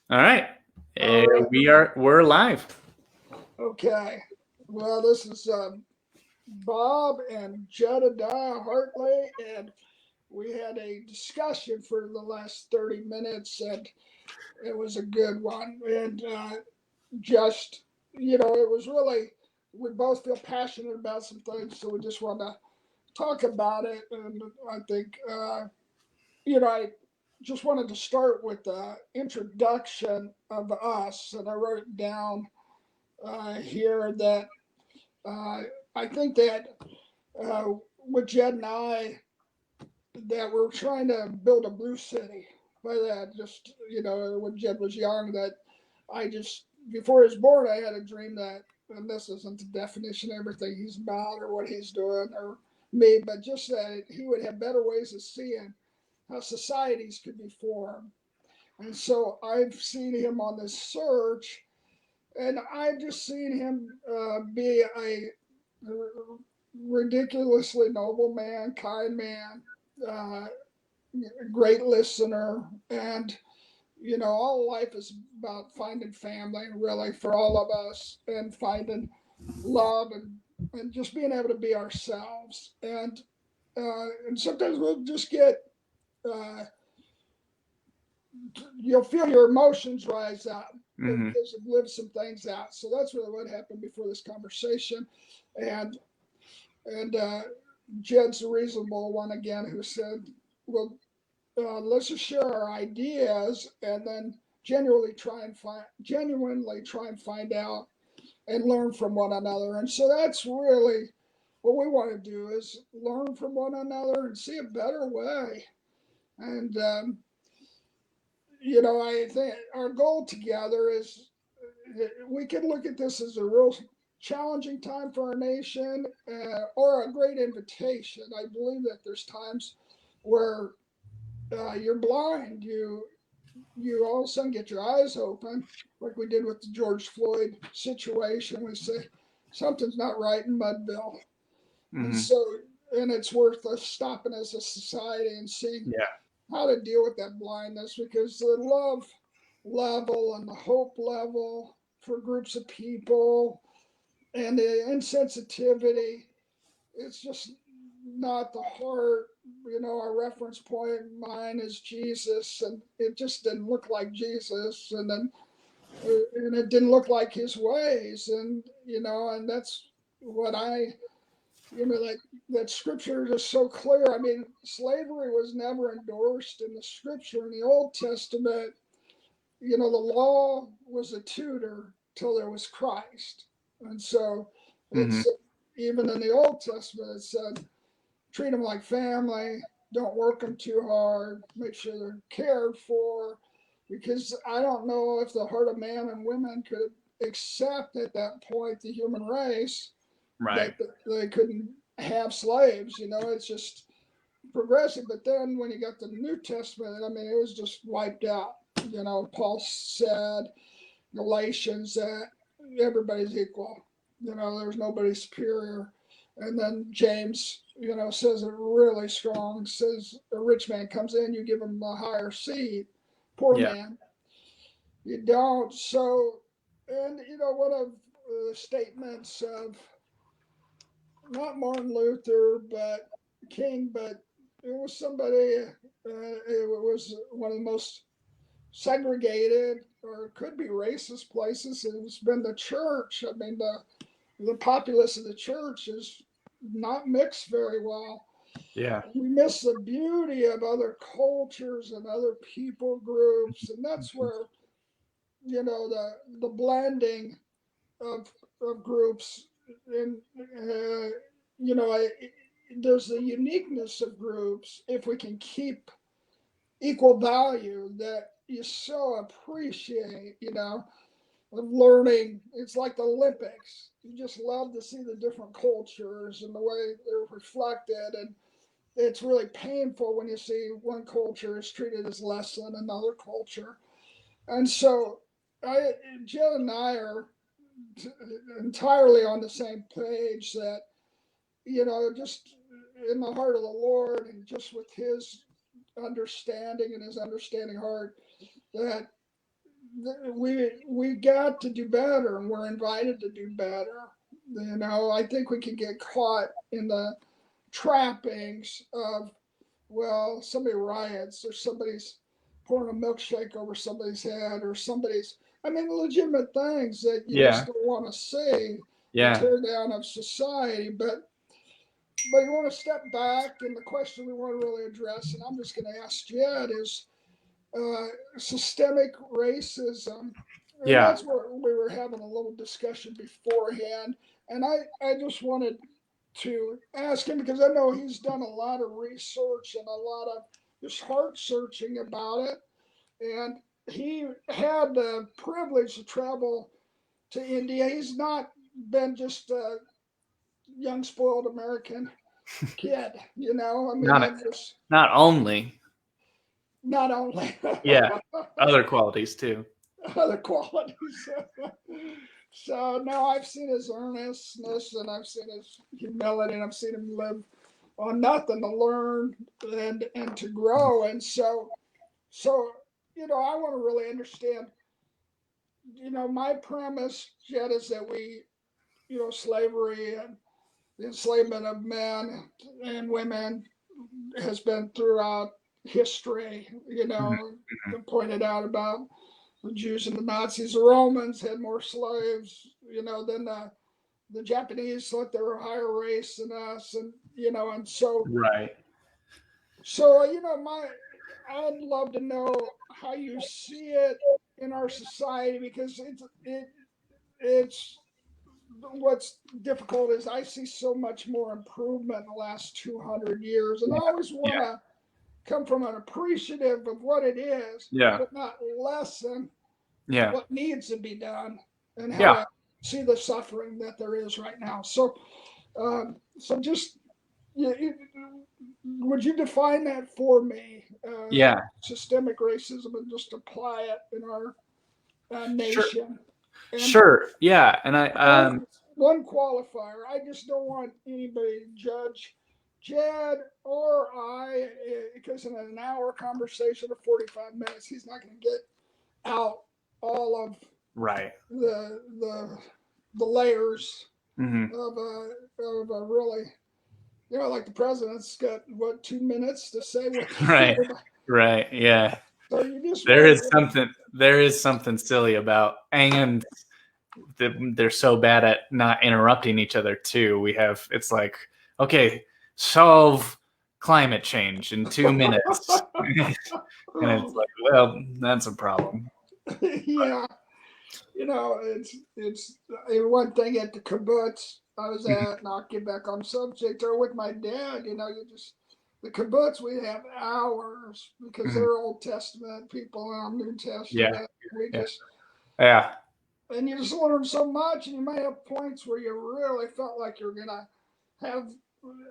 All right. All right. We're live. Okay. Well, this is Bob and Jedediah Hartley, and we had a discussion for the last 30 minutes, and it was a good one. And just, it was really, we both feel passionate about some things, so we just want to talk about it. And I think, I just wanted to start with the introduction of us, and I wrote it down here that Uh, I think that with Jed and I, that we're trying to build a blue city. By that, just when Jed was young, that I just before he was born, I had a dream that, and this isn't the definition of everything he's about or what he's doing or me, but just that he would have better ways of seeing how societies could be formed. And so I've seen him on this search, and I've just seen him be a ridiculously noble man, kind man, uh, great listener, and all life is about finding family, really, for all of us, and finding love and just being able to be ourselves. And sometimes we'll just get uh, you'll feel your emotions rise up Hmm. because you've lived some things out. So that's really what happened before this conversation, and and Jed's a reasonable one again who said, "Well, let's just share our ideas and then genuinely try and find out and learn from one another." And so that's really what we want to do is learn from one another and see a better way. And I think our goal together is we can look at this as a real challenging time for our nation or a great invitation. I believe that there's times where you're blind. You all of a sudden get your eyes open, like we did with the George Floyd situation. We say something's not right in Mudville, and Hmm. so and it's worth us stopping as a society and seeing Yeah. how to deal with that blindness because the love level and the hope level for groups of people and the insensitivity, it's just not the heart. Our reference point, mine is Jesus, and it just didn't look like Jesus, and it didn't look like his ways, and that's what that scripture is so clear. I mean, slavery was never endorsed in the scripture in the Old Testament. The law was a tutor till there was Christ. And so Hmm. it's even in the Old Testament, it said, treat them like family, don't work them too hard, make sure they're cared for. Because I don't know if the heart of man and women could accept at that point the human race Right. that they couldn't have slaves. It's just progressive. But then when you got the New Testament, I mean, it was just wiped out. Paul said, Galatians, that everybody's equal. There's nobody superior. And then James, says it really strong. Says a rich man comes in, you give him a higher seat. Poor Yeah. man, you don't. So, and one of the statements of not Martin Luther, but King, but it was somebody. It was one of the most segregated or it could be racist places. It's been the church. I mean, the populace of the church is not mixed very well. Yeah. We miss the beauty of other cultures and other people groups, and that's where the blending of groups and I, there's the uniqueness of groups if we can keep equal value that you so appreciate, of learning. It's like the Olympics. You just love to see the different cultures and the way they're reflected. And it's really painful when you see one culture is treated as less than another culture. And so I, Jill and I are entirely on the same page that, just in the heart of the Lord and just with his understanding and his understanding heart, that we got to do better, and we're invited to do better. I think we can get caught in the trappings of, well, somebody riots or somebody's pouring a milkshake over somebody's head or somebody's, I mean, legitimate things that you just Yeah. don't want to see, the Yeah. tear down of society. But you want to step back, and the question we want to really address, and I'm just going to ask Jed, is systemic racism. And Yeah. that's what we were having a little discussion beforehand. And I just wanted to ask him, because I know he's done a lot of research and a lot of just heart searching about it. And he had the privilege to travel to India. He's not been just a young, spoiled American kid, I mean, Not it just not only. not only Yeah. Other qualities too. other qualities. So no, I've seen his earnestness, and I've seen his humility, and I've seen him live on nothing to learn and to grow. And so I want to really understand. My premise, Jed, is that slavery and the enslavement of men and women has been throughout history. Mhm. Pointed out about the Jews and the Nazis. The Romans had more slaves, than the Japanese, thought they were a higher race than us, and Right. I'd love to know how you see it in our society, because it's what's difficult is I see so much more improvement in the last 200 years, and I always want Yeah. to come from an appreciative of what it is, Yeah. but not lessen Yeah. what needs to be done and how Yeah. to see the suffering that there is right now. So just would you define that for me? Yeah. Systemic racism, and just apply it in our Sure. nation. And Sure. Yeah. And I one qualifier: I just don't want anybody to judge Jed or I, because in an hour conversation of 45 minutes, he's not going to get out all of right. the layers Hmm. of a really, like the president's got what, 2 minutes to say what they Right. feel about. Right. Yeah. So you just There want is to something there is something silly about, and they're so bad at not interrupting each other too. It's like, okay, solve climate change in 2 minutes. And it's like, well, that's a problem. yeah, it's one thing at the kibbutz I was at, and I'll get back on subject, or with my dad. You just the kibbutz, we have hours because Mhm. they're Old Testament people and I'm New Yeah. Testament. We Yeah. just Yeah. and you just learn so much, and you might have points where you really felt like you're gonna have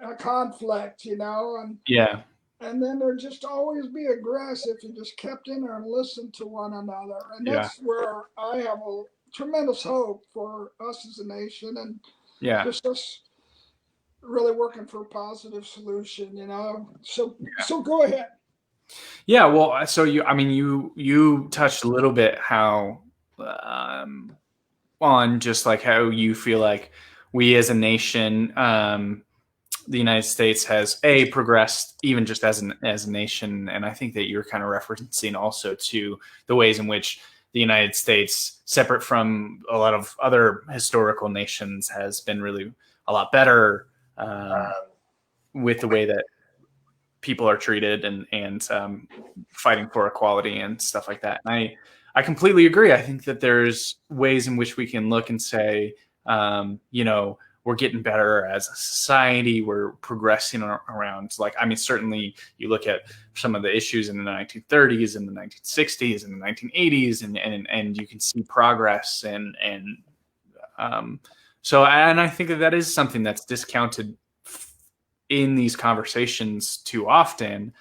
a conflict, Yeah. and then there'd just always be aggressive. You just kept in there and listened to one another, and Yeah. that's where I have a tremendous hope for us as a nation, and Yeah. just us really working for a positive solution. So go ahead. Yeah. Well, so you touched a little bit how um, on just like how you feel like we as a nation, the United States has progressed even just as a nation, and I think that you're kind of referencing also to the ways in which the United States, separate from a lot of other historical nations, has been really a lot better with the way that people are treated and fighting for equality and stuff like that. And I completely agree. I think that there's ways in which we can look and say, we're getting better as a society. We're progressing around. Like, I mean, certainly you look at some of the issues in the 1930s and the 1960s and the 1980s, and you can see progress so I think that is something that's discounted in these conversations too often,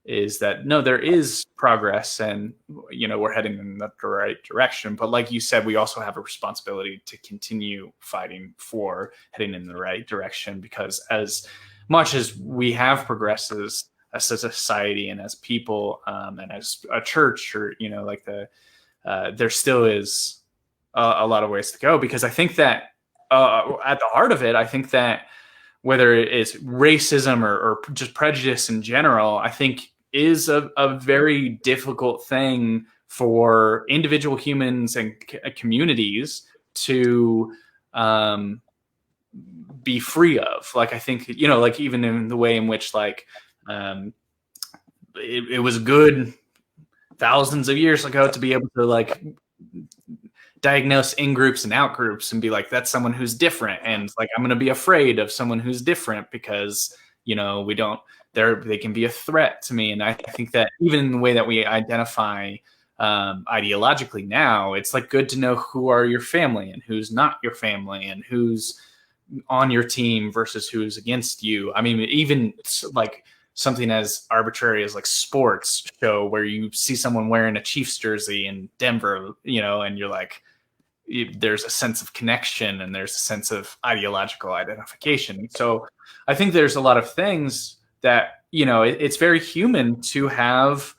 is that no, there is progress, and we're heading in the right direction. But like you said, we also have a responsibility to continue fighting for heading in the right direction, because as much as we have progressed as as a society and as people, and as a church, or like there still is a lot of ways to go, because I think that at the heart of it, I think that whether it's racism or just prejudice in general, I think is a very difficult thing for individual humans and communities to be free of. Like, I think, like even in the way in which um, it was good thousands of years ago to be able to like diagnose in groups and out groups and be like, that's someone who's different. And like, I'm going to be afraid of someone who's different because, they can be a threat to me. And I think that even in the way that we identify ideologically now, it's like good to know who are your family and who's not your family, and who's on your team versus who's against you. I mean, even like something as arbitrary as like sports show, where you see someone wearing a Chiefs jersey in Denver, and you're like, there's a sense of connection and there's a sense of ideological identification. So I think there's a lot of things that, it's very human to have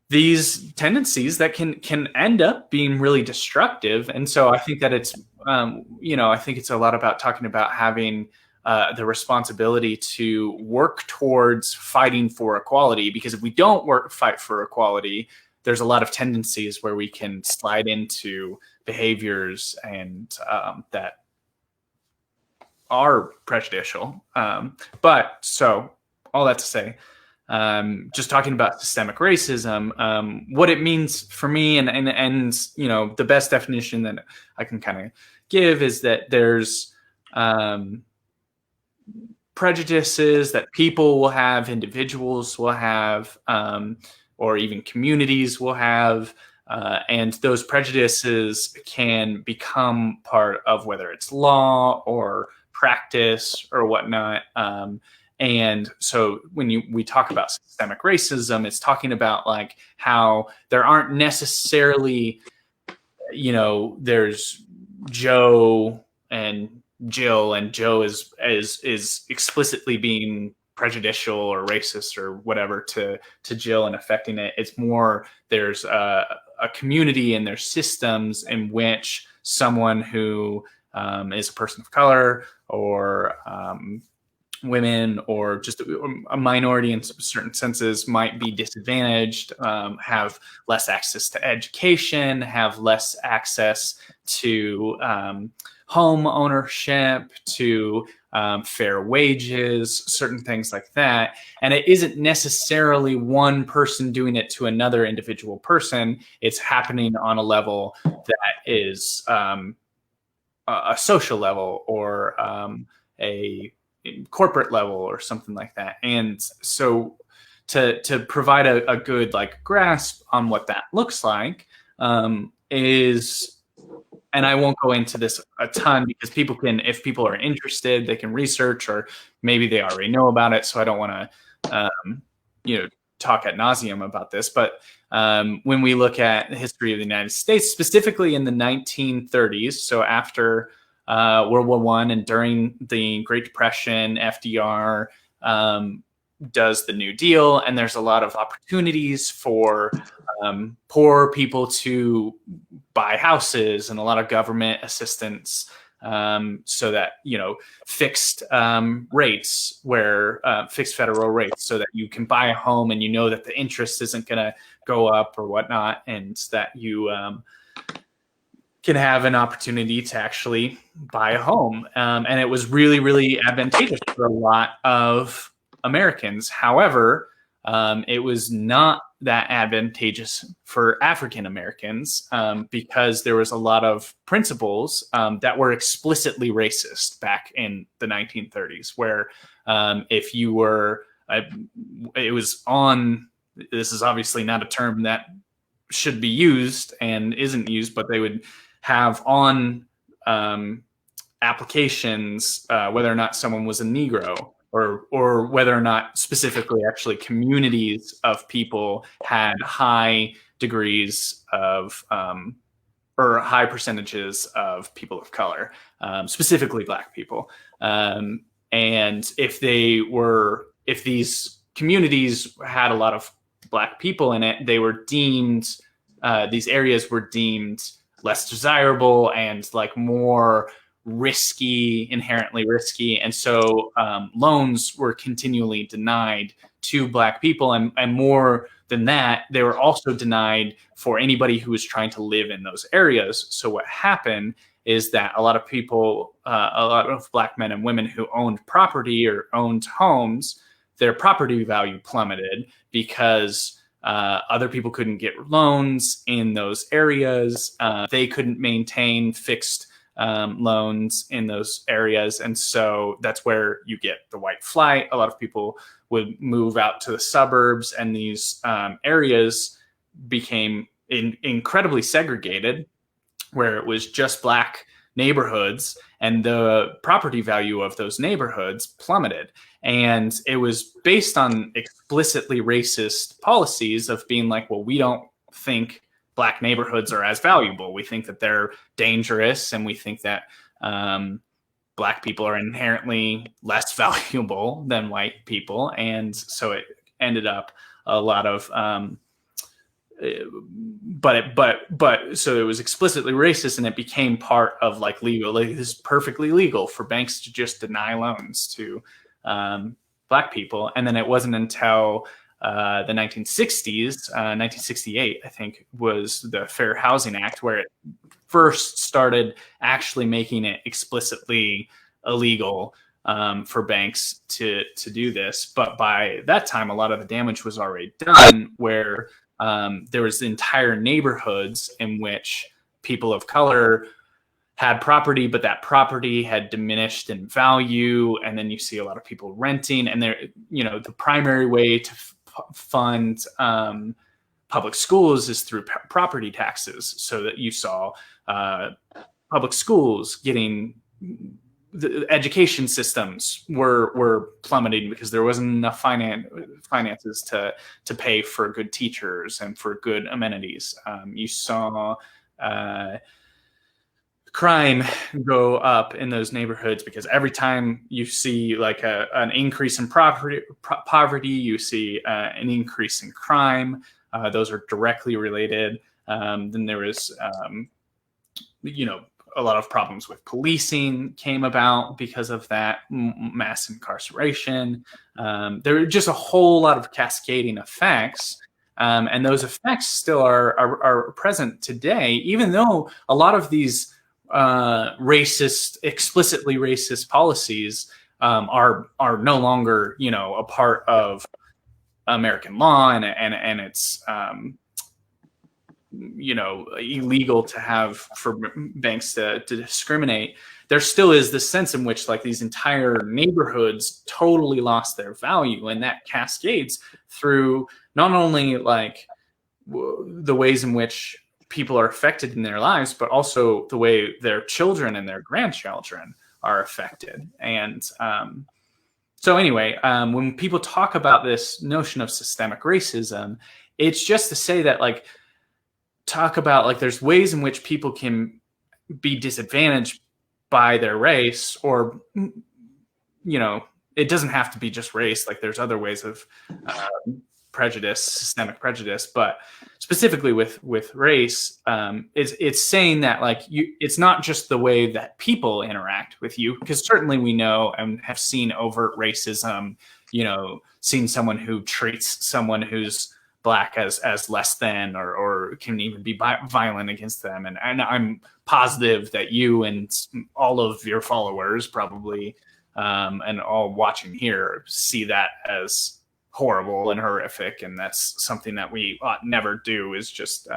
these tendencies that can end up being really destructive. And so I think that it's, I think it's a lot about talking about having the responsibility to work towards fighting for equality, because if we don't fight for equality, there's a lot of tendencies where we can slide into behaviors and that are prejudicial. But so all that to say, just talking about systemic racism, what it means for me, and the best definition that I can kind of give is that there's prejudices that people will have, individuals will have, or even communities will have, and those prejudices can become part of whether it's law or practice or whatnot. And so when we talk about systemic racism, it's talking about like how there aren't necessarily, there's Joe and Jill, and Joe is explicitly being prejudicial or racist or whatever to Jill and affecting it. It's more there's a community and there's systems in which someone who is a person of color, or women, or just a minority in certain senses, might be disadvantaged, have less access to education, have less access to home ownership, to fair wages, certain things like that. And it isn't necessarily one person doing it to another individual person. It's happening on a level that is a social level, or a corporate level, or something like that. And so to provide a good like grasp on what that looks like is, and I won't go into this a ton because people can, if people are interested, they can research, or maybe they already know about it. So I don't want to, talk ad nauseum about this. But when we look at the history of the United States, specifically in the 1930s, so after World War I and during the Great Depression, FDR does the New Deal, and there's a lot of opportunities for poor people to buy houses, and a lot of government assistance, so that fixed rates, where fixed federal rates, so that you can buy a home and that the interest isn't going to go up or whatnot, and that you can have an opportunity to actually buy a home. And it was really, really advantageous for a lot of Americans. However, it was not that advantageous for African Americans, because there was a lot of principles that were explicitly racist back in the 1930s, where if you were, it was on, this is obviously not a term that should be used and isn't used, but they would have on applications whether or not someone was a Negro, or whether or not specifically actually communities of people had high degrees of or high percentages of people of color, specifically Black people. And if these communities had a lot of Black people in it, they were deemed, these areas were deemed less desirable and like more risky, inherently risky. And so loans were continually denied to Black people. And more than that, they were also denied for anybody who was trying to live in those areas. So what happened is that a lot of people, a lot of Black men and women who owned property or owned homes, their property value plummeted because other people couldn't get loans in those areas. They couldn't maintain fixed loans in those areas. And so that's where you get the white flight. A lot of people would move out to the suburbs, and these areas became incredibly segregated, where it was just Black neighborhoods, and the property value of those neighborhoods plummeted. And it was based on explicitly racist policies of being like, well, we don't think Black neighborhoods are as valuable. We think that they're dangerous, and we think that Black people are inherently less valuable than white people. And so it ended up a lot of so it was explicitly racist, and it became part of like legal. Like, this is perfectly legal for banks to just deny loans to Black people. And then it wasn't until the 1960s, 1968, I think, was the Fair Housing Act, where it first started actually making it explicitly illegal for banks to do this. But by that time, a lot of the damage was already done, where there was entire neighborhoods in which people of color had property, but that property had diminished in value. And then you see a lot of people renting, and they're, the primary way to fund public schools is through property taxes. So that you saw public schools getting, the education systems were plummeting because there wasn't enough finances to pay for good teachers and for good amenities. You saw crime go up in those neighborhoods because every time you see like an increase in poverty, you see an increase in crime. Those are directly related. Then there was, a lot of problems with policing came about because of that, mass incarceration. There were just a whole lot of cascading effects. And those effects still are present today, even though a lot of these explicitly racist policies are no longer, a part of American law, and it's illegal to have for banks to discriminate. There still is this sense in which like these entire neighborhoods totally lost their value, and that cascades through not only like the ways in which people are affected in their lives, but also the way their children and their grandchildren are affected. And so anyway, when people talk about this notion of systemic racism, it's just to say that like, talk about like there's ways in which people can be disadvantaged by their race, or it doesn't have to be just race. Like there's other ways of prejudice, systemic prejudice, but specifically with race, it's saying that like it's not just the way that people interact with you, because certainly we know and have seen overt racism, seeing someone who treats someone who's Black as less than, or can even be violent against them. And I'm positive that you and all of your followers probably, and all watching here, see that as horrible and horrific. And that's something that we ought never do, is just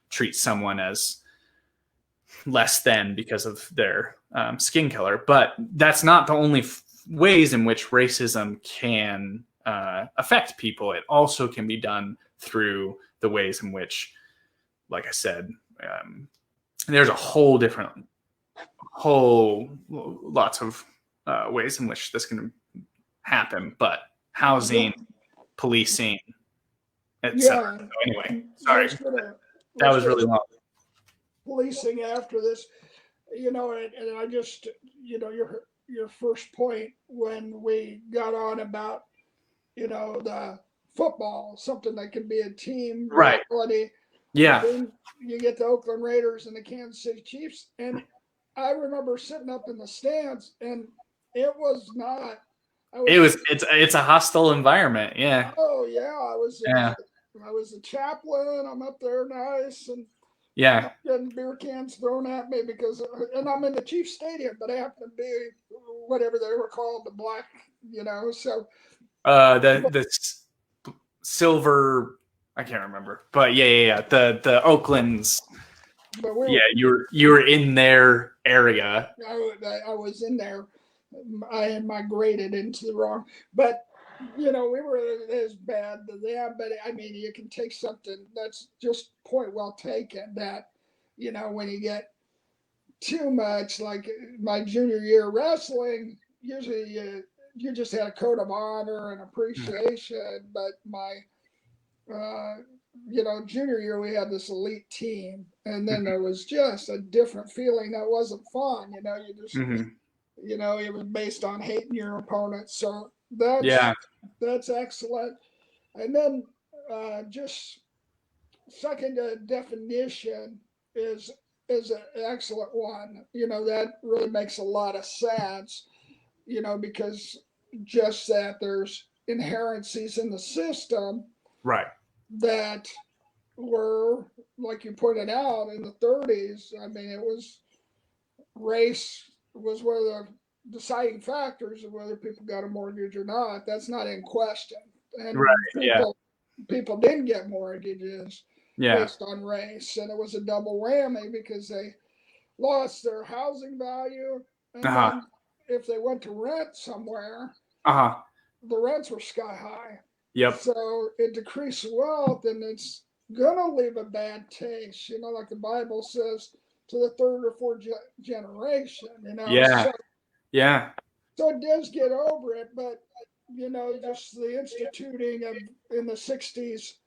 treat someone as less than because of their skin color. But that's not the only ways in which racism can affect people. It also can be done through the ways in which, like I said, there's lots of ways in which this can happen, but housing, policing, etc. So anyway, sorry, that was really long. Policing after this, and I just, your first point when we got on about the football, something that can be a team Right. reality. But Yeah. then you get the Oakland Raiders and the Kansas City Chiefs. And I remember sitting up in the stands, and it was not. I was in. It's a hostile environment. Yeah. Oh yeah, I was in Yeah. the. I was a chaplain. I'm up there, nice, and I'm Yeah. not getting beer cans thrown at me because, and I'm in the Chiefs Stadium, but I happen to be whatever they were called, the black, So, but, The silver. I can't remember, but yeah. The Oakland's. but we Yeah, were. you were in their area. I was in there. I had migrated into the wrong, but we were as bad as them. But I mean, you can take something that's just point well taken. That when you get too much, like my junior year wrestling, usually you just had a code of honor and appreciation. But my uh, junior year we had this elite team, and then there was just a different feeling that wasn't fun. You just Mm-hmm. it was based on hating your opponent. So Yeah. that's excellent. And then just second definition is is an excellent one. That really makes a lot of sense. Because just that there's inherencies in the system Right. that were, like you pointed out, in the 30s. I mean, it was race was one of the deciding factors of whether people got a mortgage or not. That's not in question. Right. And Yeah. people didn't get mortgages Yeah. based on race, and it was a double whammy because they lost their housing value, Uh and huh. then if they went to rent somewhere, Uh huh. the rents were sky high. Yep. So it decreased wealth, and it's gonna leave a bad taste. Like the Bible says, to the third or fourth generation. Yeah. So Yeah. it does get over it, but just the instituting of in the '60s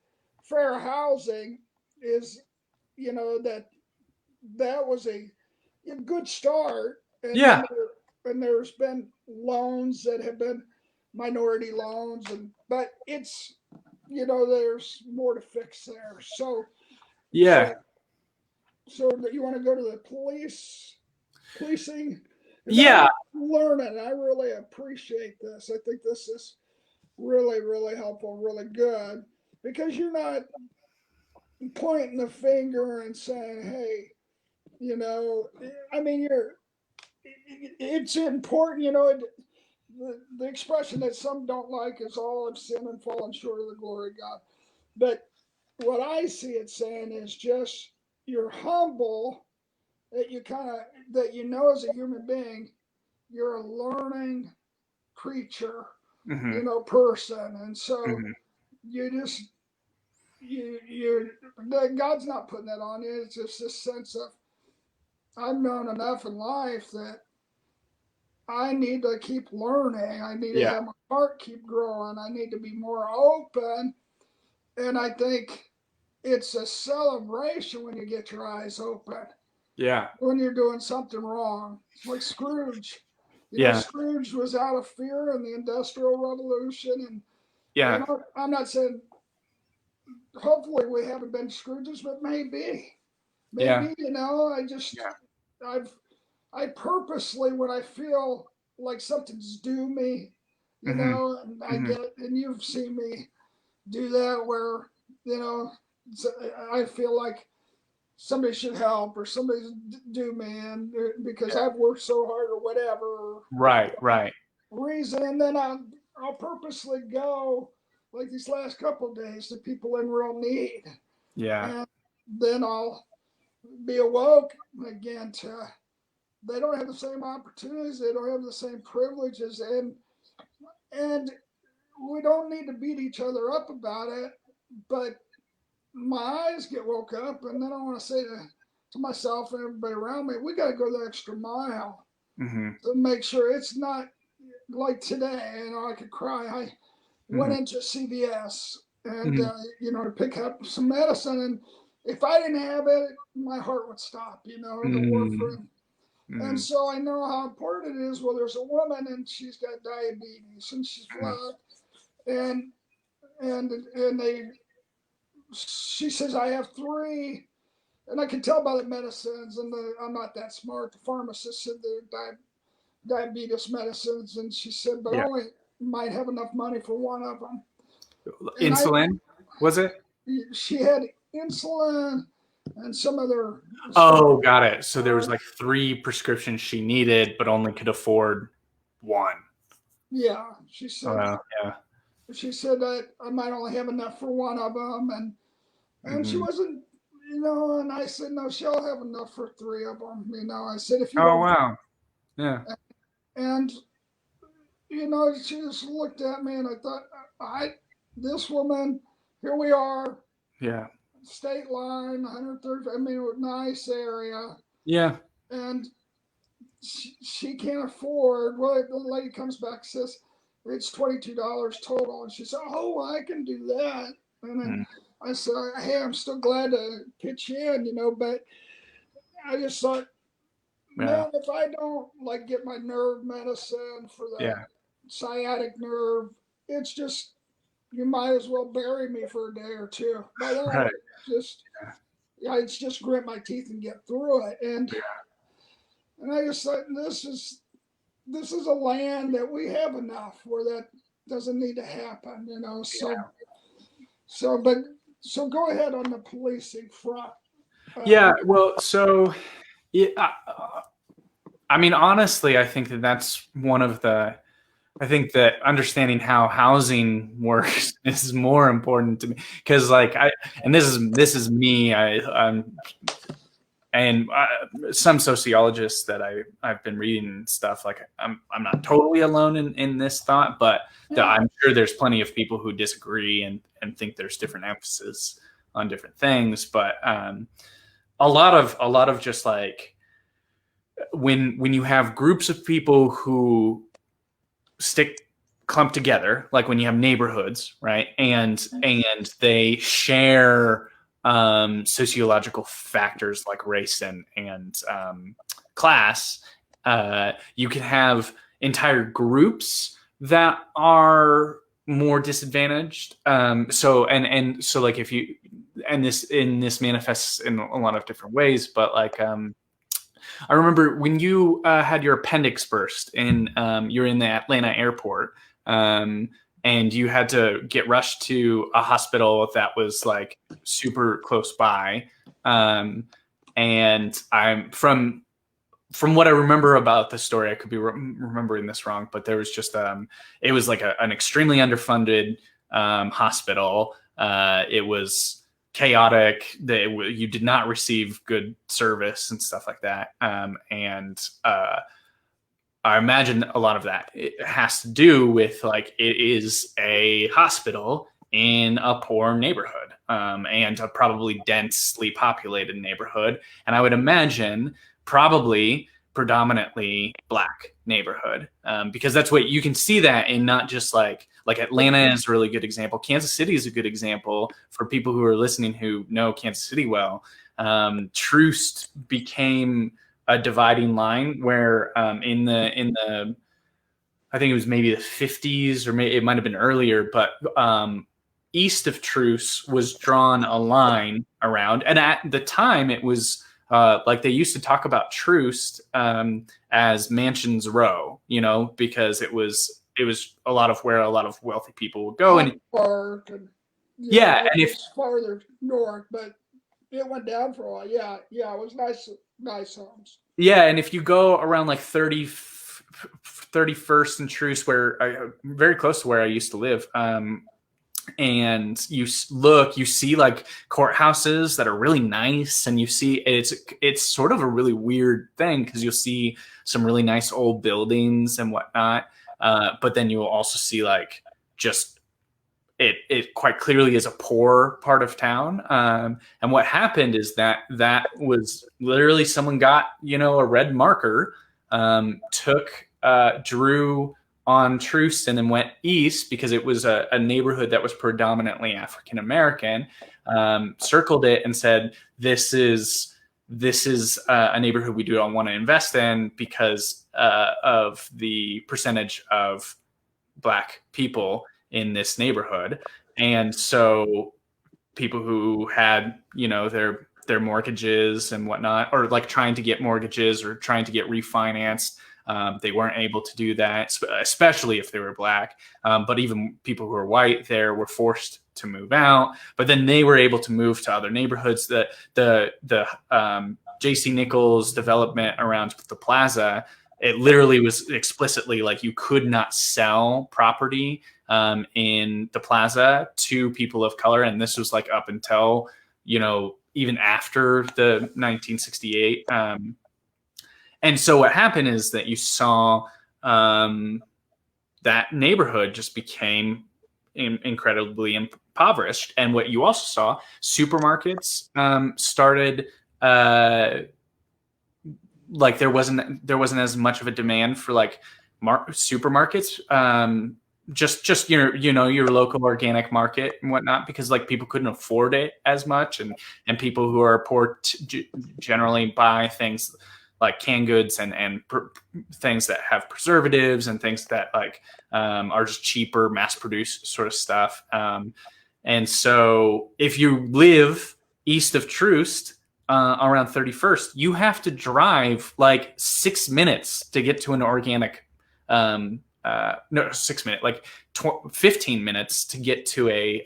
fair housing is that was a good start, and Yeah. then there's been loans that have been minority loans, but it's there's more to fix there. So Yeah. you want to go to the policing, because I'm Yeah. learning. I really appreciate this. I think this is really, really helpful, really good, because you're not pointing the finger and saying, "Hey, you know," I mean, it's important, the expression that some don't like is all have sinned and fallen short of the glory of God. But what I see it saying is just you're humble, that as a human being, you're a learning creature, Mm-hmm. person. And so Mm-hmm. you just, you God's not putting that on you. It's just this sense of, I've known enough in life that I need to keep learning. I need to Yeah. have my heart keep growing. I need to be more open. And I think it's a celebration when you get your eyes open, Yeah. when you're doing something wrong. Like Scrooge. Yeah. Scrooge was out of fear in the Industrial Revolution. And Yeah. I'm not saying, hopefully, we haven't been Scrooges, but maybe. Yeah. Maybe, Yeah. I've, I purposely, when I feel like something's due me, Mm-hmm. and Mm-hmm. and you've seen me do that where, you know, I feel like somebody should help or somebody's due me, and because Yeah. I've worked so hard or whatever Right. Right. reason, and then I'll purposely go like these last couple of days to people in real need, Yeah. and then I'll be awoke again to they don't have the same opportunities, they don't have the same privileges, and we don't need to beat each other up about it, but my eyes get woke up, and then I want to say to myself and everybody around me, we got to go the extra mile Mm-hmm. to make sure it's not like today. I could cry. I went Mm-hmm. into CVS and Mm-hmm. to pick up some medicine, and if I didn't have it, my heart would stop. The warfarin. And Mm-hmm. so I know how important it is. Well, there's a woman and she's got diabetes and she's flat, and they, she says, I have three, and I can tell by the medicines, and I'm not that smart. The pharmacist said the diabetes medicines, and she said, but I Yeah. only might have enough money for one of them. And Insulin, was it? she had insulin and some other stuff. Oh, got it. So there was like 3 prescriptions she needed, but only could afford 1. Yeah, Yeah. she said that I might only have enough for one of them, and she Hmm. wasn't, and I said, no, she'll have enough for 3 of them. I said, if you Oh, don't, wow. Yeah. and she just looked at me, and I thought, this woman, here we are, Yeah. state line, 130. I mean, a nice area, Yeah. and she can't afford. Well, the lady comes back and says it's $22 total, and she said, "Oh, I can do that." And then Mm. I said, "Hey, I'm still glad to pitch in, but I just thought, Yeah. man, if I don't like get my nerve medicine for the Yeah. sciatic nerve, it's just you might as well bury me for a day or two. By then, Right. just yeah, it's just grit my teeth and get through it. And I just thought this is a land that we have enough where that doesn't need to happen. So go ahead on the policing front. Yeah. Um, Well, so yeah, I mean, honestly, I think that that's one of the. I think that understanding how housing works is more important to me because, like, and this is me. And some sociologists that I've been reading and stuff, like I'm not totally alone in this thought, but yeah, I'm sure there's plenty of people who disagree and think there's different emphasis on different things. But a lot of just like when you have groups of people who stick clump together, like when you have neighborhoods, right, and they share sociological factors like race and class. You can have entire groups that are more disadvantaged. So like if you and this manifests in a lot of different ways, but like I remember when you had your appendix burst and you're in the Atlanta airport, um, and you had to get rushed to a hospital that was like super close by. And I'm from what I remember about the story, I could be remembering this wrong, but there was just it was like an extremely underfunded hospital. It was chaotic. You did not receive good service and stuff like that. And I imagine a lot of that it has to do with like it is a hospital in a poor neighborhood, and a probably densely populated neighborhood. And I would imagine probably predominantly black neighborhood, because that's what you can see that in not just like Atlanta is a really good example. Kansas City is a good example for people who are listening who know Kansas City well. Troost became a dividing line where in the I think it was maybe the 50s or maybe it might have been earlier, but east of Truce was drawn a line around, and at the time it was like they used to talk about Truce as Mansions Row, because it was a lot of where a lot of wealthy people would go, and Park, and yeah, it and if was farther north, but it went down for a while. Yeah, yeah, it was nice homes. yeah, and if you go around like 31st and Truce, very close to where I used to live, and you see like courthouses that are really nice, and you see it's sort of a really weird thing because you'll see some really nice old buildings and whatnot, but then you'll also see like just it quite clearly is a poor part of town. And what happened is that was literally someone got a red marker, drew on Truce and then went east because it was a neighborhood that was predominantly African American, circled it and said, this is a neighborhood we don't want to invest in because of the percentage of black people in this neighborhood. And so people who had, their mortgages and whatnot, or like trying to get mortgages or trying to get refinanced, they weren't able to do that, especially if they were black. But even people who were white there were forced to move out. But then they were able to move to other neighborhoods. The J.C. Nichols development around the plaza, it literally was explicitly like you could not sell property in the plaza to people of color. And this was like up until, even after the 1968. And so what happened is that you saw that neighborhood just became incredibly impoverished. And what you also saw, supermarkets started like there wasn't as much of a demand for like supermarkets. Just your local organic market and whatnot, because like people couldn't afford it as much, and people who are poor generally buy things like canned goods and things that have preservatives and things that like are just cheaper, mass produced sort of stuff. And so if you live east of Troost around 31st, you have to drive like 6 minutes to get to an organic no, 6 minutes, like 15 minutes to get to a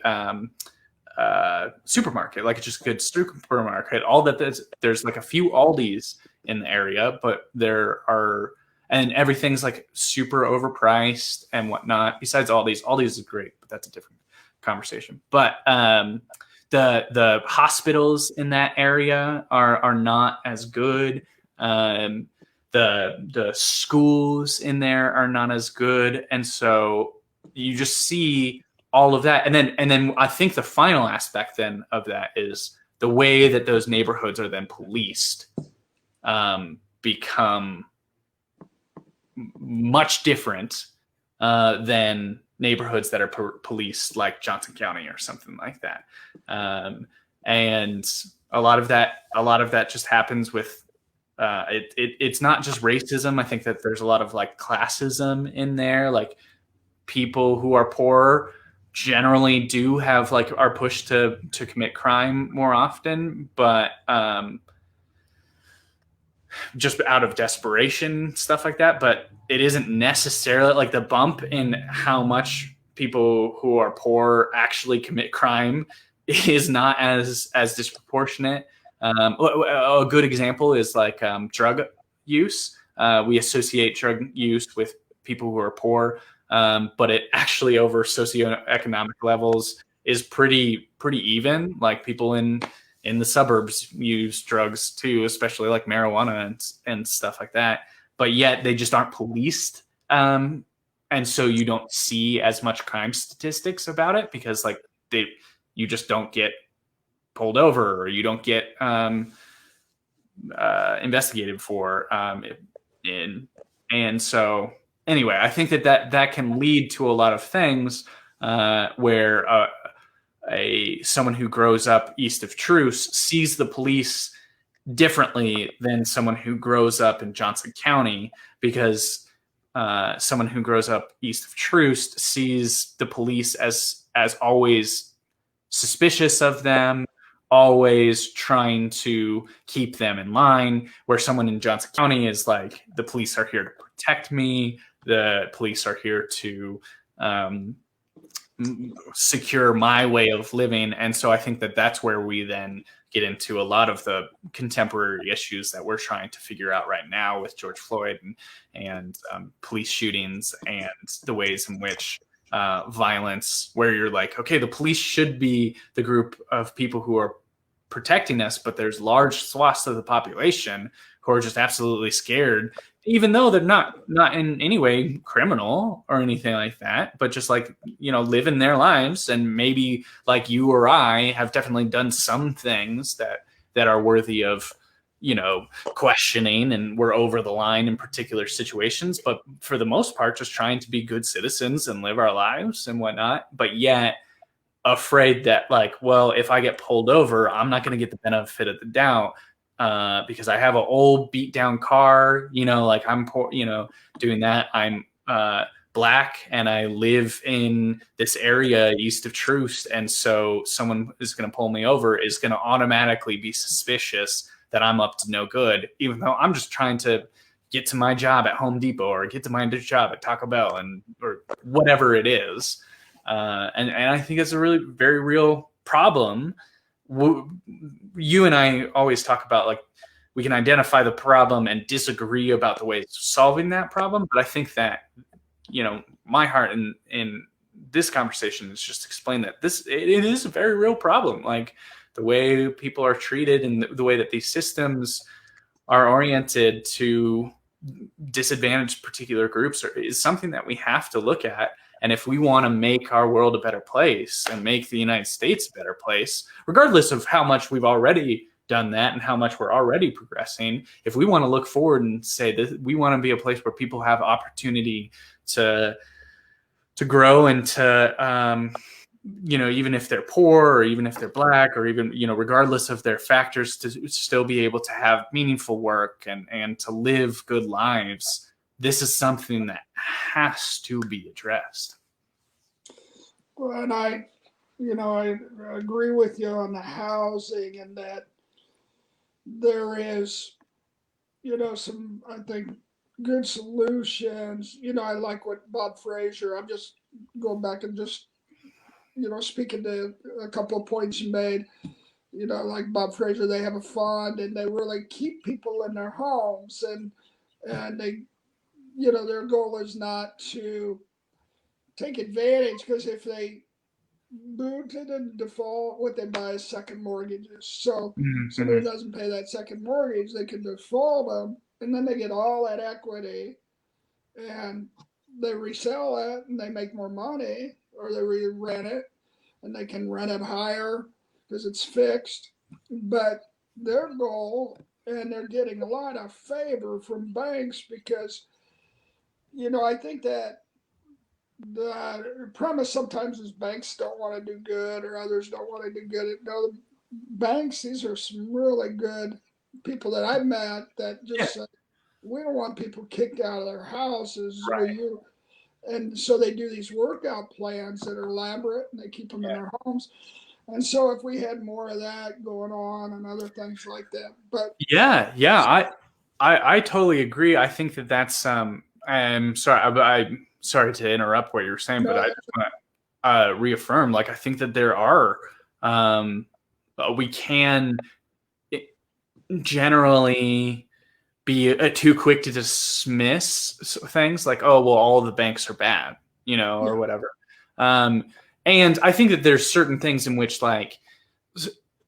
supermarket, like just a good supermarket. All that there's like a few Aldis in the area, but and everything's like super overpriced and whatnot. Besides Aldi's is great, but that's a different conversation. But the hospitals in that area are not as good. The schools in there are not as good, and so you just see all of that. And then I think the final aspect then of that is the way that those neighborhoods are then policed become much different than neighborhoods that are policed like Johnson County or something like that. And a lot of that just happens with it's not just racism. I think that there's a lot of like classism in there. Like people who are poor generally do have like are pushed to commit crime more often, but just out of desperation, stuff like that. But it isn't necessarily like the bump in how much people who are poor actually commit crime is not as disproportionate. A good example is like drug use. We associate drug use with people who are poor, but it actually over socioeconomic levels is pretty even. Like people in the suburbs use drugs too, especially like marijuana and stuff like that. But yet they just aren't policed. And so you don't see as much crime statistics about it because like you just don't get pulled over or you don't get investigated for. And so anyway, I think that can lead to a lot of things where someone who grows up east of Troost sees the police differently than someone who grows up in Johnson County, because someone who grows up east of Troost sees the police as always suspicious of them, always trying to keep them in line, where someone in Johnson County is like, the police are here to protect me, the police are here to secure my way of living. And so I think that that's where we then get into a lot of the contemporary issues that we're trying to figure out right now with George Floyd and police shootings and the ways in which violence, where you're like, okay, the police should be the group of people who are protecting us, but there's large swaths of the population who are just absolutely scared, even though they're not in any way criminal or anything like that, but just like, living their lives. And maybe like you or I have definitely done some things that are worthy of, questioning, and we're over the line in particular situations, but for the most part, just trying to be good citizens and live our lives and whatnot. But yet afraid that like, well, if I get pulled over, I'm not going to get the benefit of the doubt because I have an old beat down car, like I'm poor, doing that. I'm black and I live in this area east of Troost, and so someone is going to pull me over is going to automatically be suspicious that I'm up to no good, even though I'm just trying to get to my job at Home Depot or get to my job at Taco Bell and or whatever it is. And I think it's a really very real problem. You and I always talk about like we can identify the problem and disagree about the ways of solving that problem. But I think that, my heart in this conversation is just explain that it is a very real problem. Like the way people are treated and the way that these systems are oriented to disadvantaged particular groups is something that we have to look at. And if we want to make our world a better place and make the United States a better place, regardless of how much we've already done that and how much we're already progressing, if we want to look forward and say that we want to be a place where people have opportunity to grow and to, even if they're poor or even if they're black or even, regardless of their factors, to still be able to have meaningful work and to live good lives, this is something that has to be addressed. Well, and I agree with you on the housing and that there is, some, I think, good solutions. I like what Bob Fraser, I'm just going back and just, speaking to a couple of points you made, like Bob Fraser, they have a fund and they really keep people in their homes and they, their goal is not to take advantage because if they move to the default, what they buy is second mortgages. So somebody doesn't pay that second mortgage, they can default them and then they get all that equity and they resell it and they make more money or they rent it and they can rent it higher because it's fixed. But their goal, and they're getting a lot of favor from banks because, I think that the premise sometimes is banks don't want to do good or others don't want to do good. No, the banks, these are some really good people that I've met that just say, we don't want people kicked out of their houses. Right. And so they do these workout plans that are elaborate and they keep them in their homes. And so if we had more of that going on and other things like that, but I totally agree. I think that's I'm sorry, I'm sorry to interrupt what you were saying, but I no, just want to reaffirm. Like I think that there are we can generally be too quick to dismiss things like, oh, well, all the banks are bad, or whatever. And I think that there's certain things in which, like,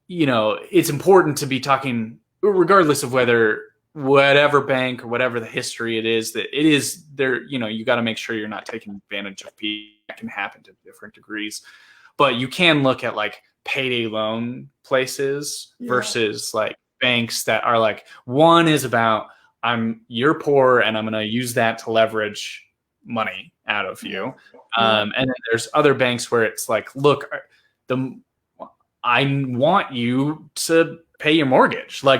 it's important to be talking, regardless of whatever bank or whatever the history it is, that it is there, you got to make sure you're not taking advantage of people. That can happen to different degrees. But you can look at like payday loan places versus like banks that are like, one is about you're poor and I'm going to use that to leverage money out of you. And then there's other banks where it's like, look, I want you to pay your mortgage. I'm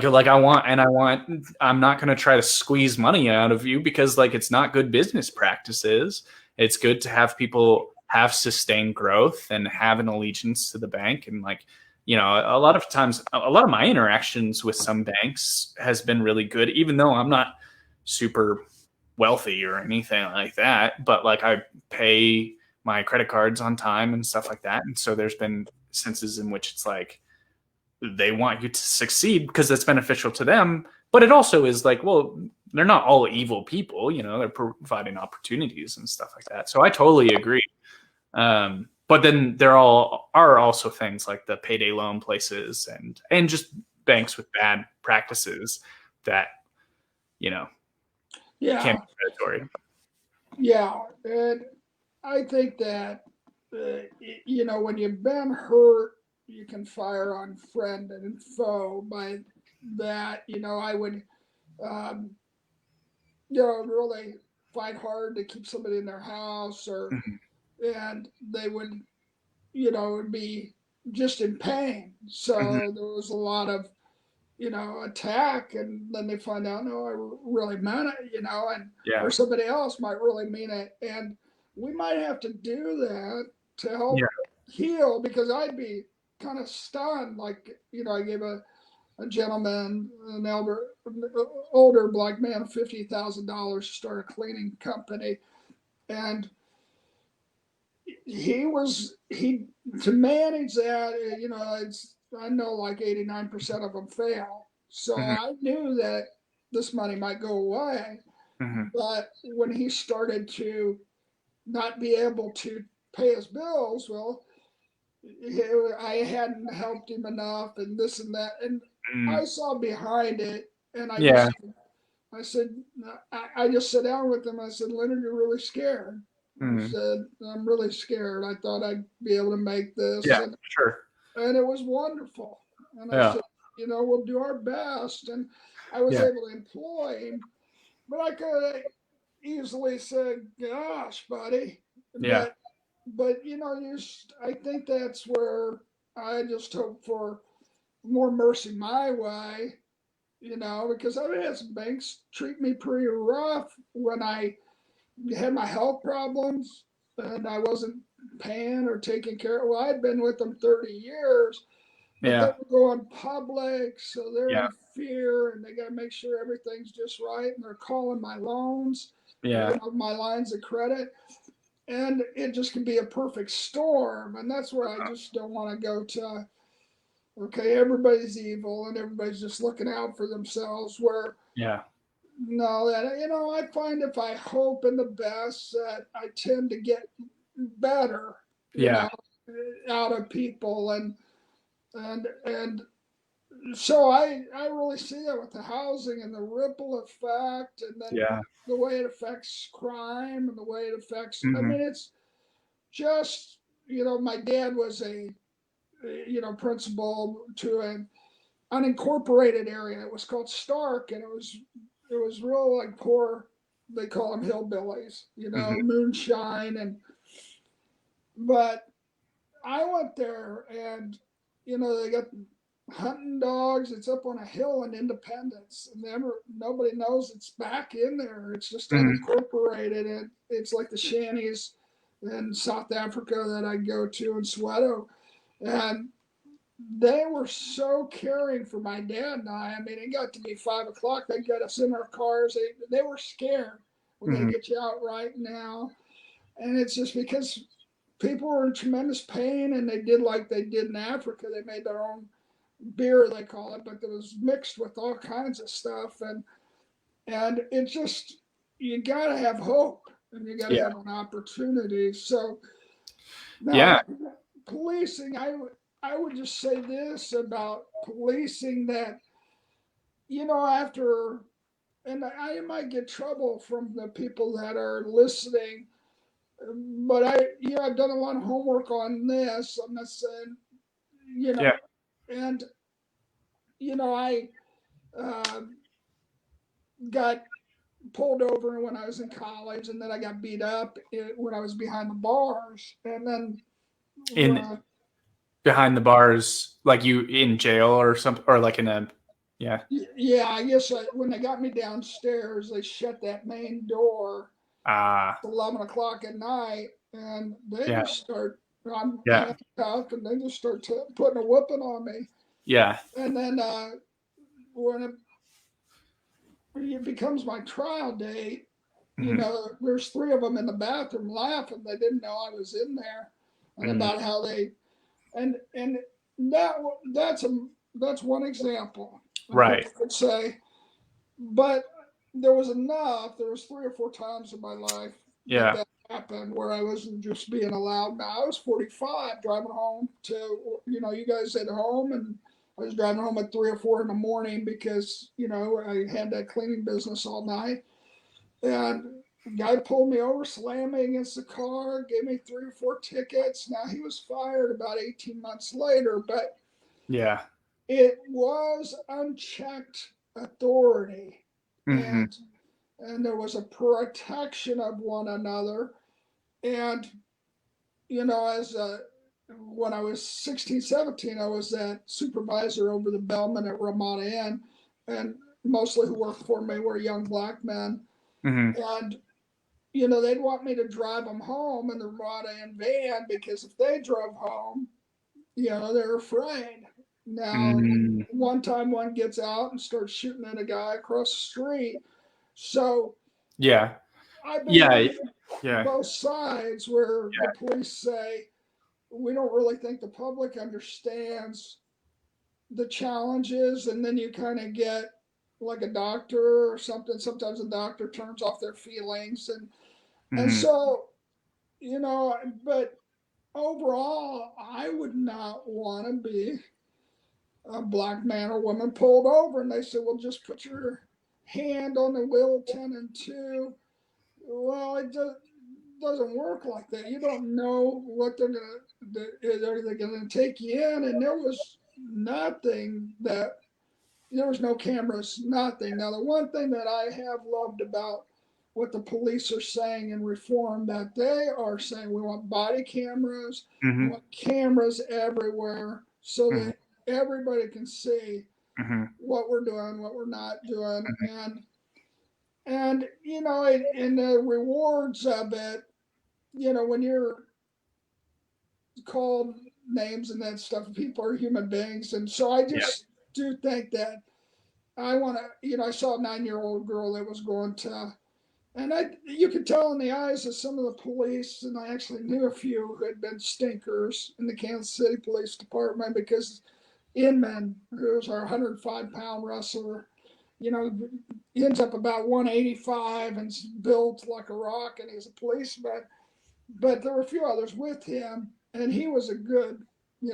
not going to try to squeeze money out of you because like, it's not good business practices. It's good to have people have sustained growth and have an allegiance to the bank. And like, a lot of times, a lot of my interactions with some banks has been really good, even though I'm not super wealthy or anything like that. But like I pay my credit cards on time and stuff like that. And so there's been senses in which it's like they want you to succeed because that's beneficial to them. But it also is like, well, they're not all evil people, they're providing opportunities and stuff like that. So I totally agree. But then there are also things like the payday loan places and just banks with bad practices that, can be predatory. Yeah. And I think that, when you've been hurt, you can fire on friend and foe. By that, I would, really fight hard to keep somebody in their house and they would, be just in pain. So there was a lot of, attack, and then they find out, no, I really meant it, and or somebody else might really mean it. And we might have to do that to Yeah. help heal, because I'd be kind of stunned. Like, I gave a gentleman, an older black man, $50,000 to start a cleaning company. And he to manage that, I know like 89% of them fail. So Hmm. I knew that this money might go away. Hmm. But when he started to not be able to pay his bills, well, I hadn't helped him enough, and this and that, and Mm. I saw behind it, and Yeah. I said, I just sat down with him. I said, Leonard, you're really scared. I Mm. said, I'm really scared. I thought I'd be able to make this, Yeah. and Sure. it was wonderful. And I Yeah. said, we'll do our best, and I was Yeah. able to employ him, but I could have easily said, "Gosh, buddy," Yeah. but I think that's where I just hope for more mercy my way, because I've had some banks treat me pretty rough when I had my health problems and I wasn't paying or taking care of. Well, I'd been with them 30 years, but they Yeah. were going public, so they're Yeah. in fear and they got to make sure everything's just right. And they're calling my loans, Yeah. my lines of credit, and it just can be a perfect storm. And that's where I just don't want to go to. Okay, everybody's evil and everybody's just looking out for themselves. Where Yeah. no, that I find if I hope in the best, that I tend to get better, you Yeah. know, out of people, and so I really see that with the housing and the ripple effect, and then Yeah. the way it affects crime and the way it affects. I Hmm. mean, it's just my dad was a principal to an unincorporated area. It was called Stark, and it was real like poor. They call them hillbillies, Hmm. moonshine, but I went there, and they got hunting dogs. It's up on a hill in Independence, and nobody knows it's back in there. It's just Hmm. unincorporated, and it's like the shanties in South Africa that I go to in Soweto, and they were so caring for my dad and I. I mean, it got to be 5 o'clock. They got us in our cars. They were scared. We got to Hmm. get you out right now. And it's just because people were in tremendous pain, and they did like they did in Africa. They made their own beer, they call it, but it was mixed with all kinds of stuff. And it just, you got to have hope, and you got to Yeah. have an opportunity. So Yeah. now, policing, I would just say this about policing, that after, and I might get trouble from the people that are listening, but I've done a lot of homework on this. I'm not saying, you Yeah. know, and I uh, got pulled over when I was in college, and then I got beat up when I was behind the bars, and then In uh, behind the bars, like you in jail or something, or like in a, yeah. yeah, I guess when they got me downstairs, they shut that main door Ah. 11 o'clock at night, and they Yeah. just start. I'm Yeah. handcuffed, and they just start putting a whooping on me. Yeah. And then when it becomes my trial date, Hmm. there's three of them in the bathroom laughing. They didn't know I was in there, and Hmm. about how they and that that's a that's one example. And Right. people could say, but there was enough. There was 3 or 4 times in my life that Yeah. happened where I wasn't just being allowed. Now I was 45, driving home to you guys at home, and I was driving home at 3 or 4 in the morning because I had that cleaning business all night, and the guy pulled me over, slammed me against the car, gave me 3 or 4 tickets. Now he was fired about 18 months later, but Yeah. it was unchecked authority, Hmm. and there was a protection of one another. And as when I was 16, 17, I was that supervisor over the bellman at Ramada Inn, and mostly who worked for me were young black men. Hmm. And they'd want me to drive them home in the Ramada van because if they drove home, they're afraid. Now, Mm, one time one gets out and starts shooting at a guy across the street. So yeah. I've been Yeah. on Yeah. both sides where the police say, we don't really think the public understands the challenges. And then you kind of get like a doctor or something. Sometimes a doctor turns off their feelings. And Hmm. so, but overall, I would not want to be a black man or woman pulled over and they said, well, just put your hand on the wheel 10 and 2. Well, it doesn't work like that. You don't know what they're going to take you in. And there was no cameras, nothing. Now, the one thing that I have loved about what the police are saying in reform, that they are saying we want body cameras, we Hmm. want cameras everywhere so Hmm. that everybody can see Hmm. what we're doing, what we're not doing, and in the rewards of it, when you're called names and that stuff, people are human beings, and so I Yeah. just do think that I want to, I saw a 9-year-old girl that was going to, and you could tell in the eyes of some of the police, and I actually knew a few who had been stinkers in the Kansas City Police Department because Inman, who's our 105-pound wrestler, he ends up about 185 and built like a rock, and he's a policeman. But there were a few others with him, and he was a good,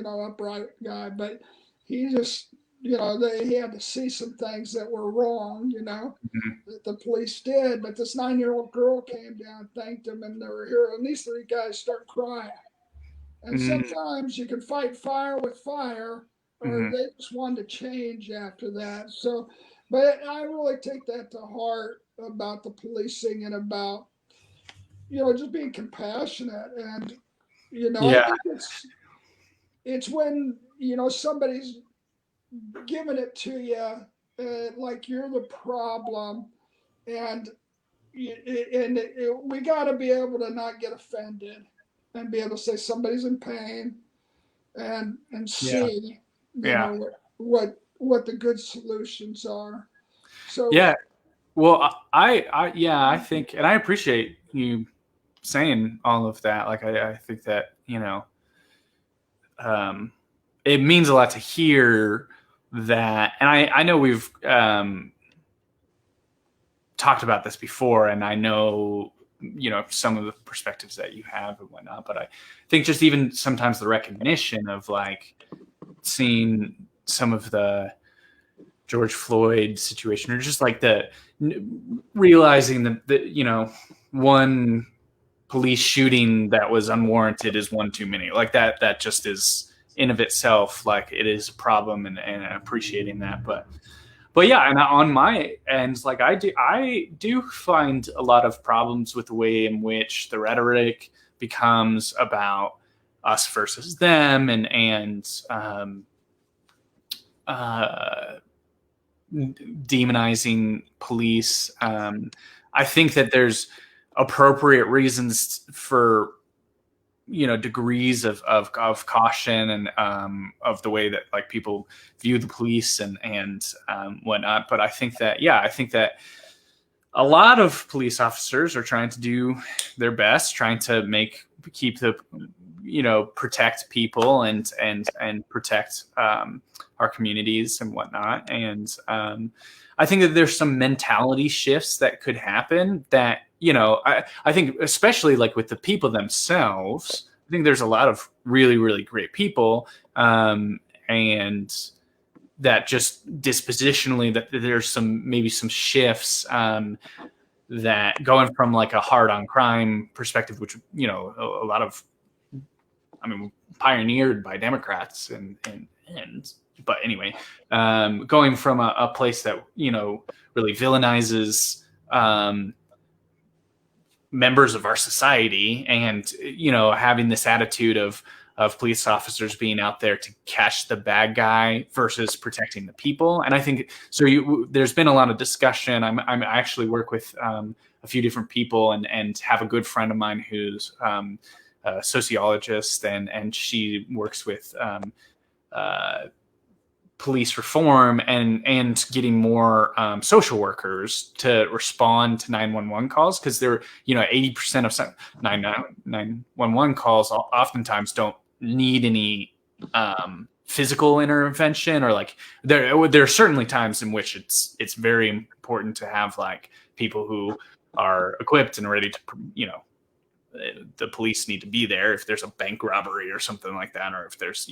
upright guy. But he just, he had to see some things that were wrong, Hmm. that the police did. But this 9-year-old girl came down, thanked him, and they were here. And these three guys start crying. And Hmm. sometimes you can fight fire with fire, or Hmm. they just wanted to change after that. So, but I really take that to heart about the policing and about, just being compassionate. And, I Yeah. think it's when, somebody's giving it to you, like you're the problem. And, we got to be able to not get offended and be able to say somebody's in pain and Yeah. see Yeah. what the good solutions are. So Yeah. Well, yeah, I think, and I appreciate you saying all of that. Like, I think that, um, it means a lot to hear that. And I know we've talked about this before, and I know, some of the perspectives that you have and whatnot, but I think just even sometimes the recognition of like seeing some of the George Floyd situation, or just like the realizing that one police shooting that was unwarranted is one too many. Like that just is in of itself, like it is a problem, and appreciating that. But yeah, and on my end, like I do find a lot of problems with the way in which the rhetoric becomes about us versus them, and uh, demonizing police. I think that there's appropriate reasons for degrees of caution, and of the way that like people view the police and whatnot. But I think that a lot of police officers are trying to do their best, trying to keep the protect people and protect our communities and whatnot. And I think that there's some mentality shifts that could happen that I think, especially like with the people themselves. I think there's a lot of really, really great people, and that just dispositionally that there's maybe some shifts, that going from like a hard on crime perspective, which a lot of, I mean, pioneered by Democrats, and but anyway, going from a place that really villainizes members of our society, and having this attitude of of police officers being out there to catch the bad guy versus protecting the people. And I think so. There's been a lot of discussion. I actually work with a few different people, and have a good friend of mine who's a sociologist, and she works with uh, police reform and getting more social workers to respond to 911 calls, because they're 80% of 911 calls oftentimes don't need any physical intervention, or like there are certainly times in which it's very important to have like people who are equipped and ready to the police need to be there if there's a bank robbery or something like that, or if there's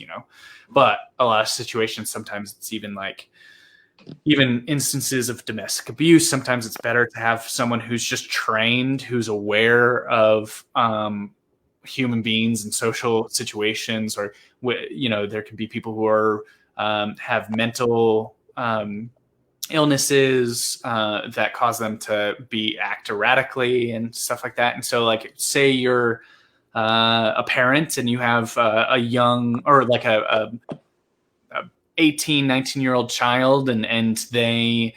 but a lot of situations, sometimes it's even instances of domestic abuse. Sometimes it's better to have someone who's just trained, who's aware of human beings and social situations, or there can be people who are have mental illnesses that cause them to act erratically and stuff like that. And so, like, say you're a parent and you have a young, or like a 18, 19-year-old child, and they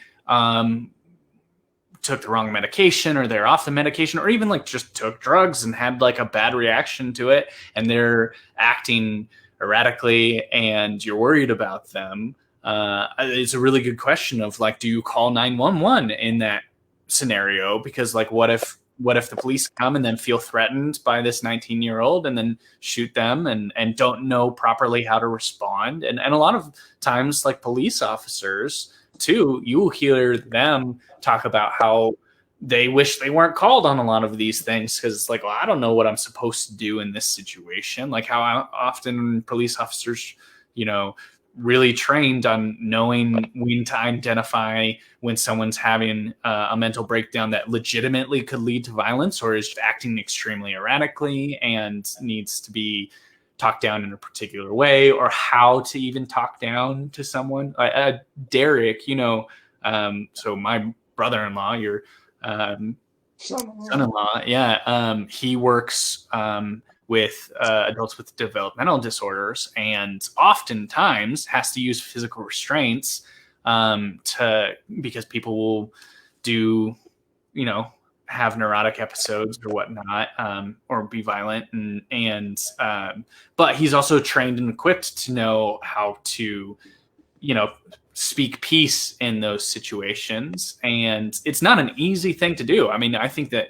took the wrong medication, or they're off the medication, or even like just took drugs and had like a bad reaction to it, and they're acting erratically, and you're worried about them. It's a really good question of like, do you call 911 in that scenario? Because like, what if the police come and then feel threatened by this 19-year-old and then shoot them, and don't know properly how to respond? And a lot of times, like, police officers too, you will hear them talk about how they wish they weren't called on a lot of these things, because it's like, well, I don't know what I'm supposed to do in this situation. Like, how often police officers, really trained on knowing when to identify when someone's having a mental breakdown that legitimately could lead to violence, or is acting extremely erratically and needs to be talked down in a particular way, or how to even talk down to someone. Derek, so my brother-in-law, your son-in-law, yeah, he works with adults with developmental disorders, and oftentimes has to use physical restraints because people will do, have neurotic episodes or whatnot, or be violent, and but he's also trained and equipped to know how to, speak peace in those situations. And it's not an easy thing to do. I mean, I think that,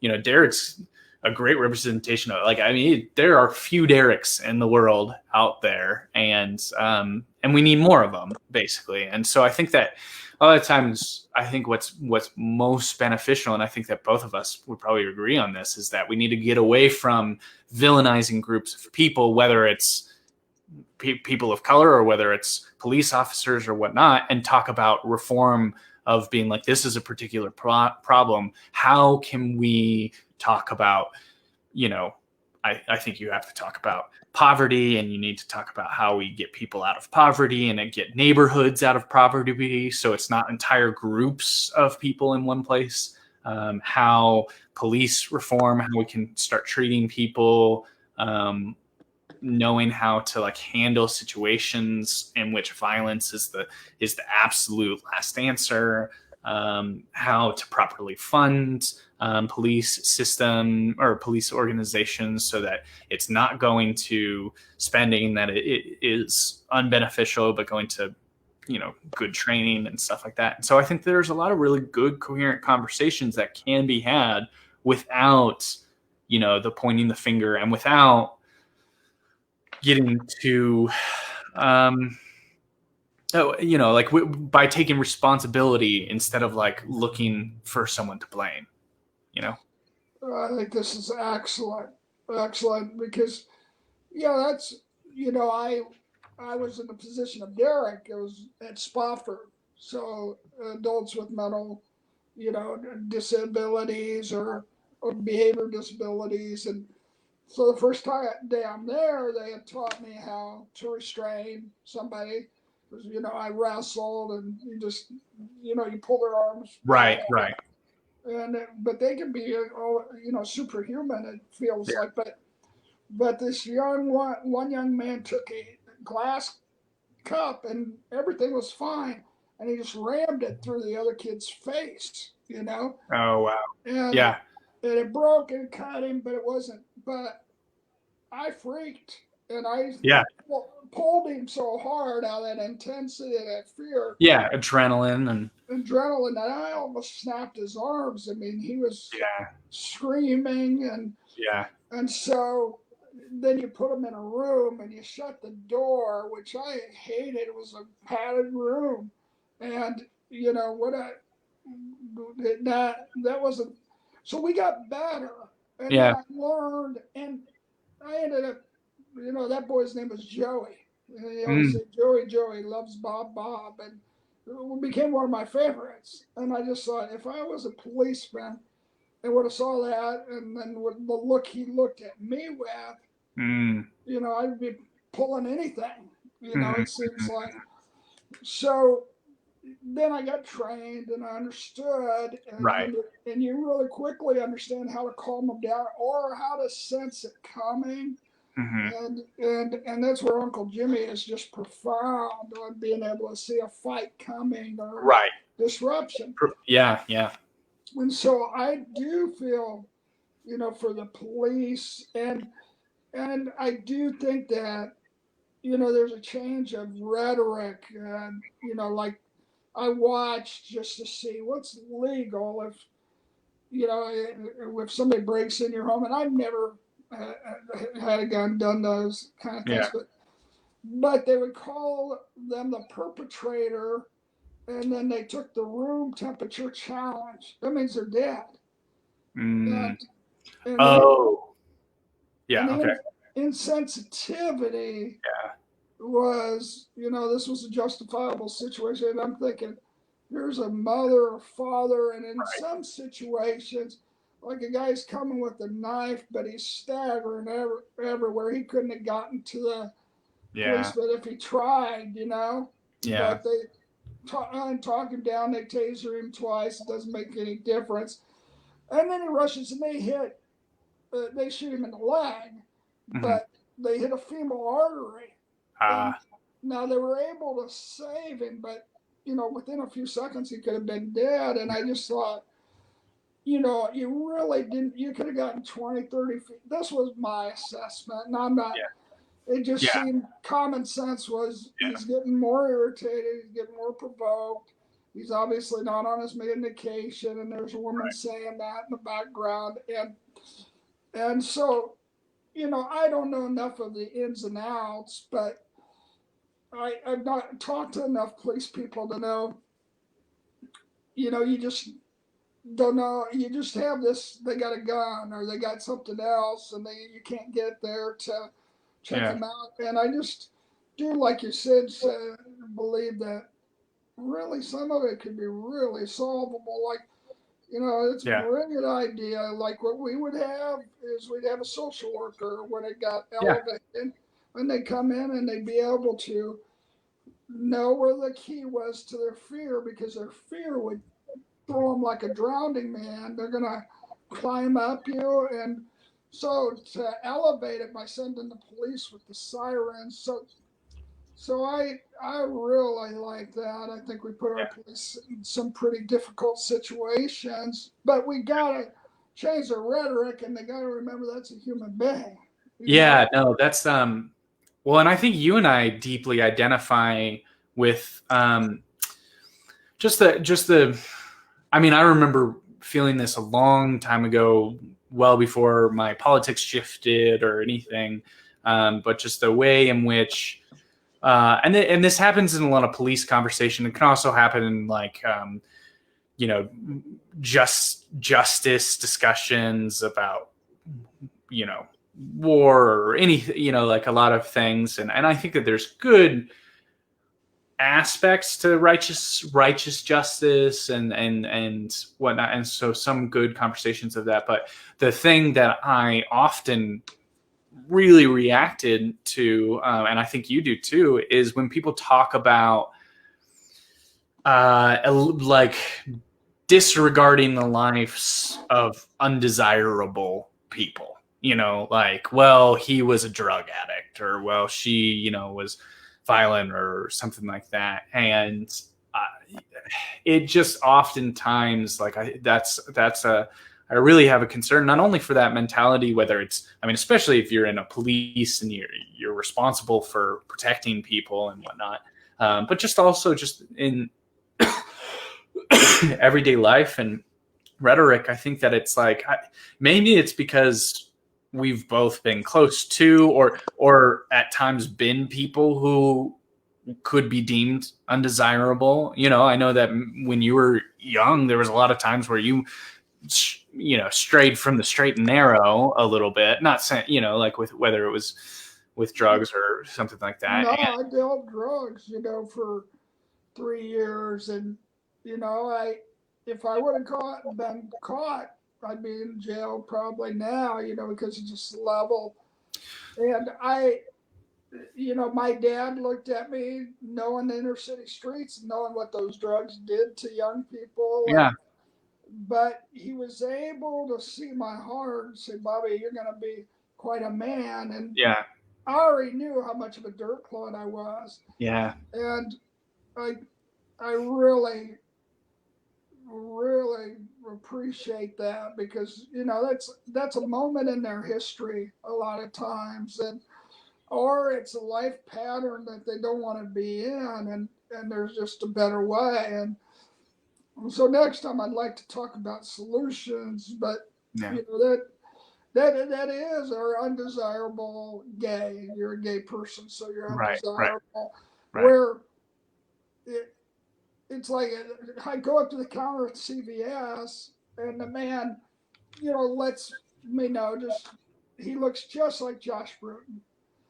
Derek's a great representation of, like, I mean, there are few Dereks in the world out there, and we need more of them, basically. And so I think that a lot of times, I think what's most beneficial, and I think that both of us would probably agree on this, is that we need to get away from villainizing groups of people, whether it's people of color or whether it's police officers or whatnot, and talk about reform of being like, this is a particular problem. How can we talk about, I think you have to talk about poverty, and you need to talk about how we get people out of poverty and get neighborhoods out of poverty, so it's not entire groups of people in one place. How police reform, how we can start treating people, knowing how to like handle situations in which violence is the absolute last answer, how to properly fund police system or police organizations so that it's not going to spending that it is unbeneficial, but going to, good training and stuff like that. And so I think there's a lot of really good coherent conversations that can be had without, the pointing the finger, and without getting to by taking responsibility instead of like looking for someone to blame. I think this is excellent, because that's I was in the position of Derek. It was at Spofford, so adults with mental disabilities or behavior disabilities. And so the first day I'm there, they had taught me how to restrain somebody. Because, I wrestled, and you pull their arms Right. back. Right. But they can be superhuman, it feels like. But But this one young man took a glass cup and everything was fine, and he just rammed it through the other kid's face, Oh wow. and Yeah. it broke and cut him, but it wasn't. But I freaked, and I Yeah. pulled him so hard out of that intensity and that fear, Yeah. Adrenaline and adrenaline, that I almost snapped his arms. I mean, he was yeah. screaming, Yeah. and so then you put him in a room and you shut the door, which I hated. It was a padded room, and what I that wasn't. So we got better, and then Yeah. I learned, and I ended up, that boy's name was Joey. And he always Mm. said, Joey, Joey loves Bob, Bob, and it became one of my favorites. And I just thought, if I was a policeman and would have saw that, and then with the look he looked at me with, Mm. I'd be pulling anything. Mm-hmm. It seems like. So then I got trained and I understood, Right. and you really quickly understand how to calm them down or how to sense it coming. Mm-hmm. And that's where Uncle Jimmy is just profound on being able to see a fight coming or Right. disruption. Yeah. Yeah. And so I do feel, for the police, and I do think that there's a change of rhetoric, and like I watched just to see what's legal if somebody breaks in your home, and I've never had a gun, done those kind of Yeah. things, but they would call them the perpetrator, and then they took the room temperature challenge. That means they're dead, Mm. and and the Oh. and Yeah. Okay. the insensitivity Yeah. was, this was a justifiable situation. And I'm thinking, here's a mother or father, and in Right. some situations, like a guy's coming with a knife, but he's staggering everywhere. He couldn't have gotten to the Yeah. policeman if he tried, Yeah. But they talk him down, they taser him twice. It doesn't make any difference. And then he rushes and they shoot him in the leg, Mm-hmm. but they hit a femoral artery. And Ah. now they were able to save him, but within a few seconds he could have been dead. And I just thought, you really didn't. You could have gotten 20, 30 feet. This was my assessment, and I'm not. Yeah. It just Yeah. seemed common sense was Yeah. he's getting more irritated, he's getting more provoked. He's obviously not on his medication, and there's a woman Right. saying that in the background, and so I don't know enough of the ins and outs, but I've not talked to enough police people to know, you just don't know. You just have this, they got a gun or they got something else, and you can't get there to check Yeah. them out. And I just do, like you said, believe that really some of it could be really solvable. Like, it's a Yeah. brilliant idea. Like what we would have is we'd have a social worker when it got Yeah. elevated, and they come in and they'd be able to know where the key was to their fear, because their fear would throw them like a drowning man. They're going to climb up you. And so to elevate it by sending the police with the sirens. So I really like that. I think we put our police in some pretty difficult situations, but we got to change the rhetoric, and they got to remember that's a human being. Yeah. No, that's well, and I think you and I deeply identify with just the I mean, I remember feeling this a long time ago, well before my politics shifted or anything. But just the way in which, and this happens in a lot of police conversation. It can also happen in like, you know, justice discussions about, war or anything, like a lot of things. And I think that there's good aspects to righteous justice and whatnot, and so some good conversations of that. But the thing that I often really reacted to, and I think you do too, is when people talk about like disregarding the lives of undesirable people. like, well, he was a drug addict, or well, she, was violent or something like that. And it just oftentimes, like, I really have a concern, not only for that mentality, whether it's, I mean, especially if you're in a police and you're responsible for protecting people and whatnot, but just also just in everyday life and rhetoric. I think that it's like, maybe it's because we've both been close to, or at times been people who could be deemed undesirable. I know that when you were young, there was a lot of times where you strayed from the straight and narrow a little bit. Not saying, like with whether it was with drugs or something like that. No, I dealt drugs, for 3 years, and if I would have been caught, I'd be in jail probably now, because of just level. And my dad looked at me knowing the inner city streets, knowing what those drugs did to young people. Yeah. But he was able to see my heart and say, Bobby, you're going to be quite a man. And Yeah. I already knew how much of a dirt clod I was. Yeah. And I really, really appreciate that, because that's a moment in their history a lot of times, or it's a life pattern that they don't want to be in, and there's just a better way. And so next time I'd like to talk about solutions, but Yeah. that is our undesirable gay. You're a gay person, so you're Right. undesirable. Right. Where it's like, I go up to the counter at CVS, and the man, lets me know, he looks just like Josh Bruton.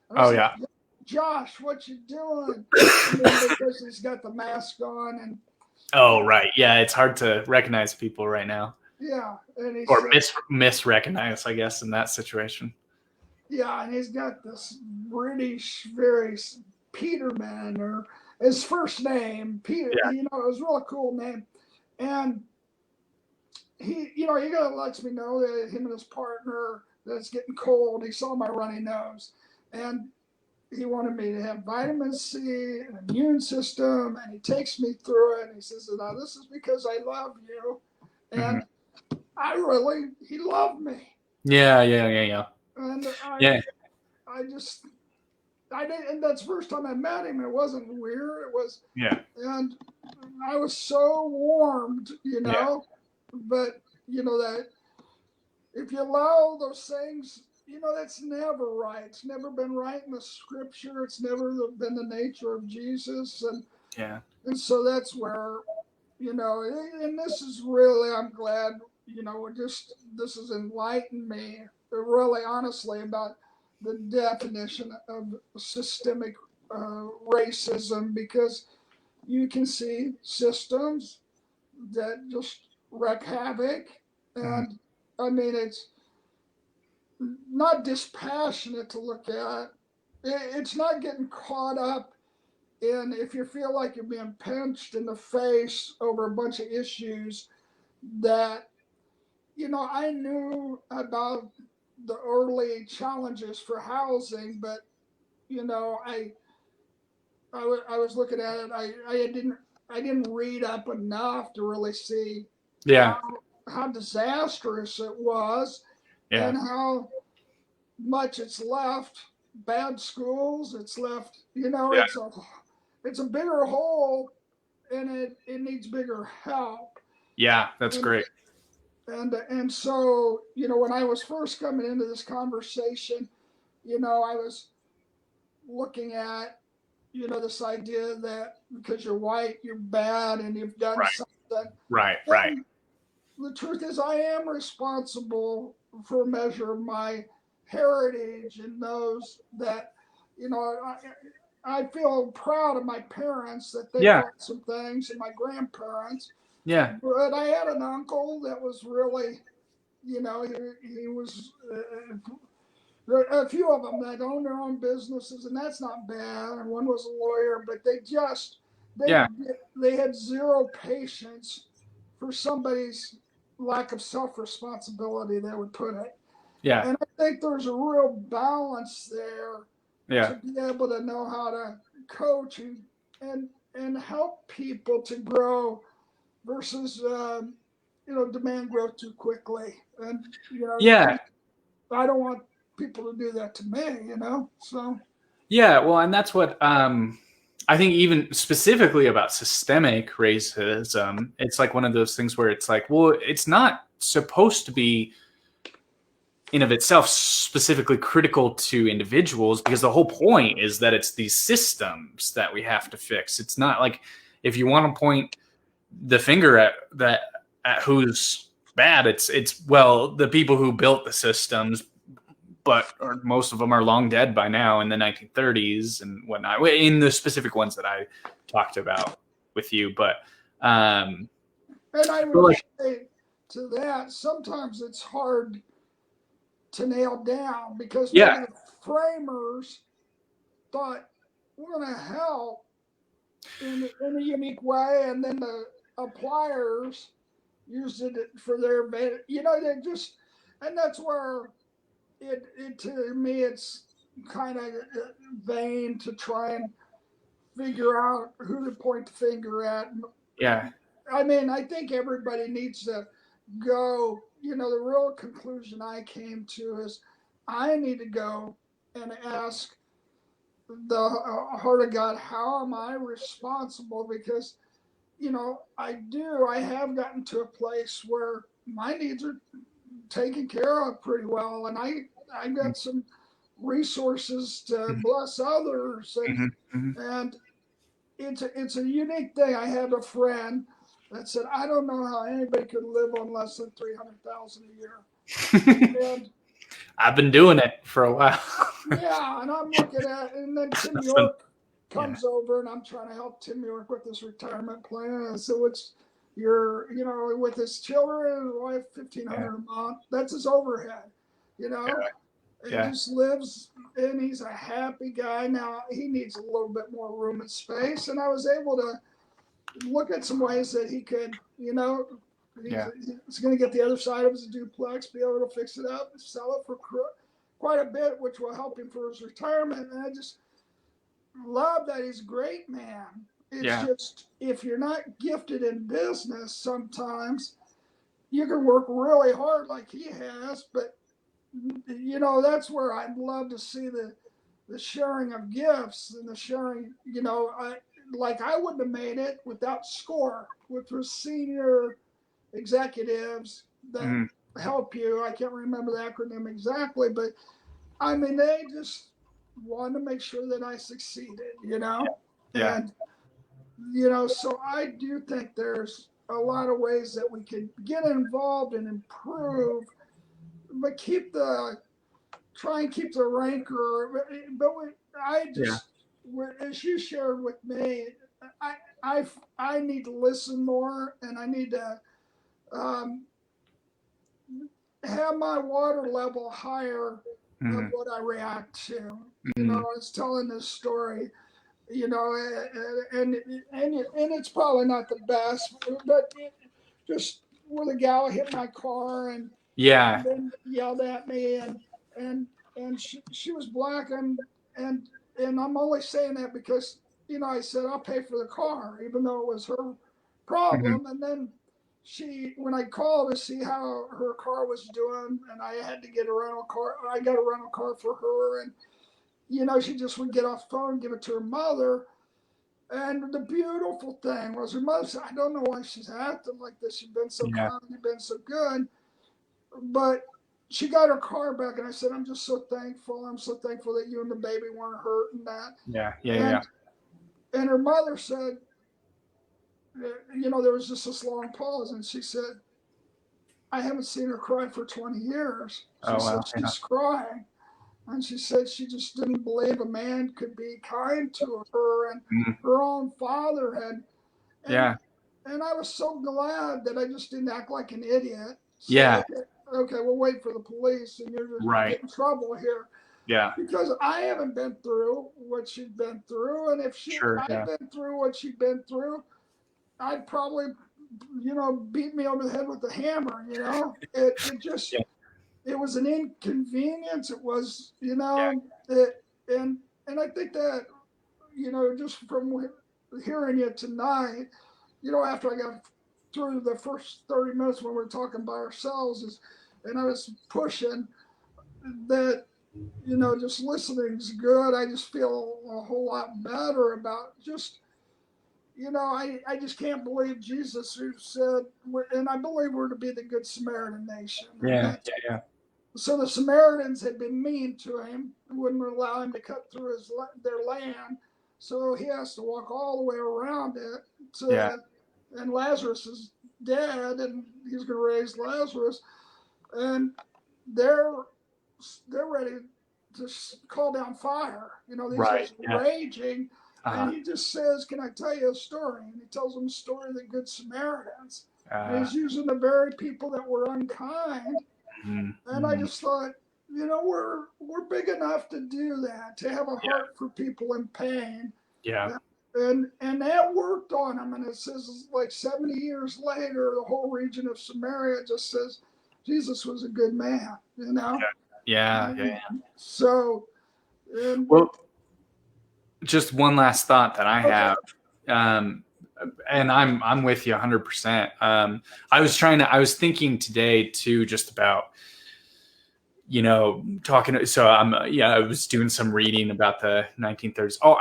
And I Oh, said, yeah. Josh, what you doing? Because he's got the mask on, and Oh, right. Yeah, it's hard to recognize people right now, yeah, and he or said, misrecognize, I guess, in that situation. yeah, and he's got this British, very Peterman, or his first name, Peter. Yeah. It was a really cool name, and he lets me know that him and his partner, that it's getting cold. He saw my runny nose, and he wanted me to have vitamin C, an immune system, and he takes me through it. And he says, "Now this is because I love you," Mm-hmm. and he loved me, Yeah. Yeah. Yeah. Yeah. and Yeah. I didn't, and that's the first time I met him. It wasn't weird. It was, Yeah. and I was so warmed, Yeah. but that if you allow those things, that's never right. It's never been right in the scripture. It's never been the nature of Jesus. Yeah. And so that's where, and this is really, I'm glad, this has enlightened me really honestly about the definition of systemic racism, because you can see systems that just wreak havoc. Mm-hmm. And I mean, it's not dispassionate to look at. It's not getting caught up in, if you feel like you're being pinched in the face over a bunch of issues that, I knew about the early challenges for housing, but, I was looking at it. I didn't read up enough to really see Yeah. how disastrous it was, Yeah. and how much it's left bad schools. It's left, Yeah. it's a bigger hole, and it needs bigger help. Yeah. That's And great. and so, when I was first coming into this conversation, I was looking at, this idea that because you're white, you're bad and you've done Right. something. Right. Right. And the truth is, I am responsible for a measure of my heritage, and those that, I feel proud of my parents that they Yeah. fought some things, and my grandparents. Yeah. But I had an uncle that was really, he was, a few of them that own their own businesses, and that's not bad. And one was a lawyer, but they Yeah. they had zero patience for somebody's lack of self responsibility, they would put it. Yeah. And I think there's a real balance there Yeah. to be able to know how to coach and and help people to grow versus demand growth too quickly. And Yeah. I don't want people to do that to me. So Yeah. Well, and that's what I think even specifically about systemic racism, it's like one of those things where it's like, well, it's not supposed to be in of itself specifically critical to individuals, because the whole point is that it's these systems that we have to fix. It's not like, if you want to point the finger at who's bad, it's well, the people who built the systems, but most of them are long dead by now in the 1930s and whatnot, in the specific ones that I talked about with you. Um and I but would like, say to that, sometimes it's hard to nail down because maybe yeah, the framers thought we're going to help in a unique way, and then the appliers used it for their advantage. They just, and that's where it to me it's kind of vain to try and figure out who to point the finger at. yeah, I mean, I think everybody needs to go. The real conclusion I came to is I need to go and ask the heart of God, how am I responsible? Because, I have gotten to a place where my needs are taken care of pretty well. And I got some resources to bless others. mm-hmm, mm-hmm. And it's a unique thing. I had a friend that said, I don't know how anybody could live on less than 300,000 a year. And I've been doing it for a while. yeah, and I'm looking at, and then Tim That's been, York yeah, comes over, and I'm trying to help Tim York with his retirement plan. And so it's with his children and wife, 1,500 a month. That's his overhead. You know, he yeah, just lives, and he's a happy guy. Now he needs a little bit more room and space, and I was able to look at some ways that he could, yeah, he's going to get the other side of his duplex, be able to fix it up, sell it for quite a bit, which will help him for his retirement. And I just love that he's a great man. It's yeah, just, if you're not gifted in business, sometimes you can work really hard like he has, but that's where I'd love to see the sharing of gifts and the sharing. I wouldn't have made it without SCORE, which was senior executives that mm-hmm, help you. I can't remember the acronym exactly, but I mean, they just wanted to make sure that I succeeded. yeah, And, so I do think there's a lot of ways that we could get involved and improve, but try and keep the rancor. But I yeah, just, as you shared with me, I, I need to listen more, and I need to um, have my water level higher of mm-hmm, what I react to. I mm-hmm, was telling this story, and it's probably not the best, but just where the gal hit my car and yeah, then yelled at me, and she was black, and I'm only saying that because I said I'll pay for the car even though it was her mm-hmm, problem. And then when I called to see how her car was doing, and I had to get a rental car, I got a rental car for her. And she just would get off the phone and give it to her mother. And the beautiful thing was her mother said, I don't know why she's acting like this. You've been so yeah, kind, you've been so good. But she got her car back, and I said, I'm just so thankful. I'm so thankful that you and the baby weren't hurt and that. yeah, yeah, yeah. And her mother said, there was just this long pause, and she said, I haven't seen her cry for 20 years. She Oh said wow, yeah, she's crying. And she said she just didn't believe a man could be kind to her, and mm-hmm, her own father had. And yeah, I was so glad that I just didn't act like an idiot. Say, yeah, okay, we'll wait for the police, and you're just right, getting in trouble here, yeah, because I haven't been through what she'd been through, and if sure, I'd yeah, been through what she'd been through, I'd probably, beat me over the head with a hammer. It just yeah, it was an inconvenience. It was, Yeah. and I think that, just from hearing it tonight, after I got through the first 30 minutes when we were talking by ourselves, and I was pushing that, just listening is good. I just feel a whole lot better about just, I just can't believe Jesus who said, and I believe we're to be the Good Samaritan nation. And Yeah. that, Yeah. so the Samaritans had been mean to him, wouldn't allow him to cut through their land. So he has to walk all the way around it Yeah. and Lazarus is dead, and he's going to raise Lazarus, and they're they're ready to call down fire. These Right. guys Yeah. raging, and Uh, he just says, "Can I tell you a story?" And he tells them the story of the Good Samaritans, and uh, he's using the very people that were unkind. mm, And I mm, just thought, we're big enough to do that, to have a yeah. heart for people in pain, Yeah. and that worked on him. And it says like 70 years later, the whole region of Samaria just says Jesus was a good man. Yeah. Yeah. And so, and Well, just one last thought that I okay, have, um, and I'm with you 100%. I was thinking today too, just about talking. So I was doing some reading about the 1930s. Oh,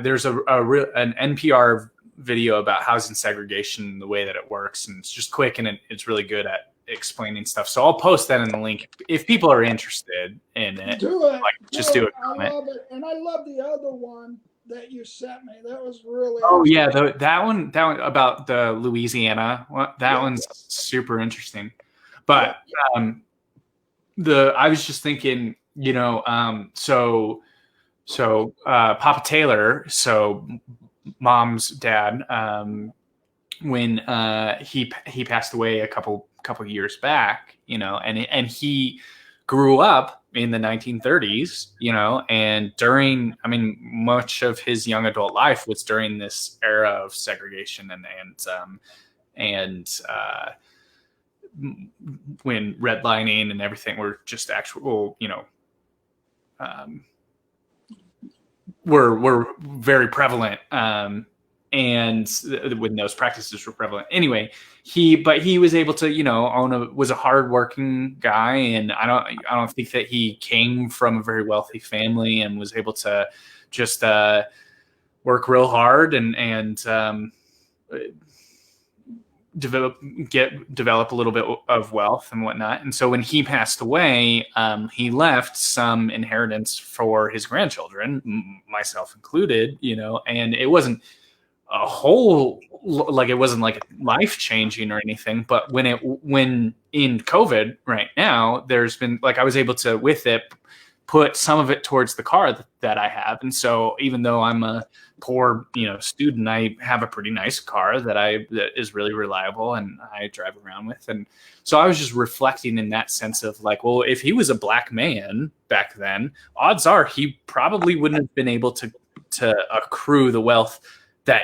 there's an NPR video about housing segregation and the way that it works, and it's just quick and it's really good at explaining stuff. So I'll post that in the link if people are interested in it. do it, Like, do just do it. a I comment. love it, and I love the other one that you sent me. That was really Oh interesting. yeah, that one about the Louisiana one, that Yeah, one's super interesting. yeah, But um, I was just thinking, Papa Taylor, so mom's dad, when he passed away a couple years back, and he grew up in the 1930s, and during, I mean, much of his young adult life was during this era of segregation and when redlining and everything were just actual, um, were very prevalent. And when those practices were prevalent, anyway, he was able to, was a hardworking guy, and I don't think that he came from a very wealthy family, and was able to just work real hard and develop a little bit of wealth and whatnot. And so when he passed away, he left some inheritance for his grandchildren, myself included, and it wasn't a whole, like, it wasn't like life changing or anything. But when in COVID right now, there's been, like, I was able to, with it, put some of it towards the car that I have. And so even though I'm a poor, student, I have a pretty nice car that is really reliable and I drive around with. And so I was just reflecting in that sense of, like, well, if he was a black man back then, odds are he probably wouldn't have been able to accrue the wealth that,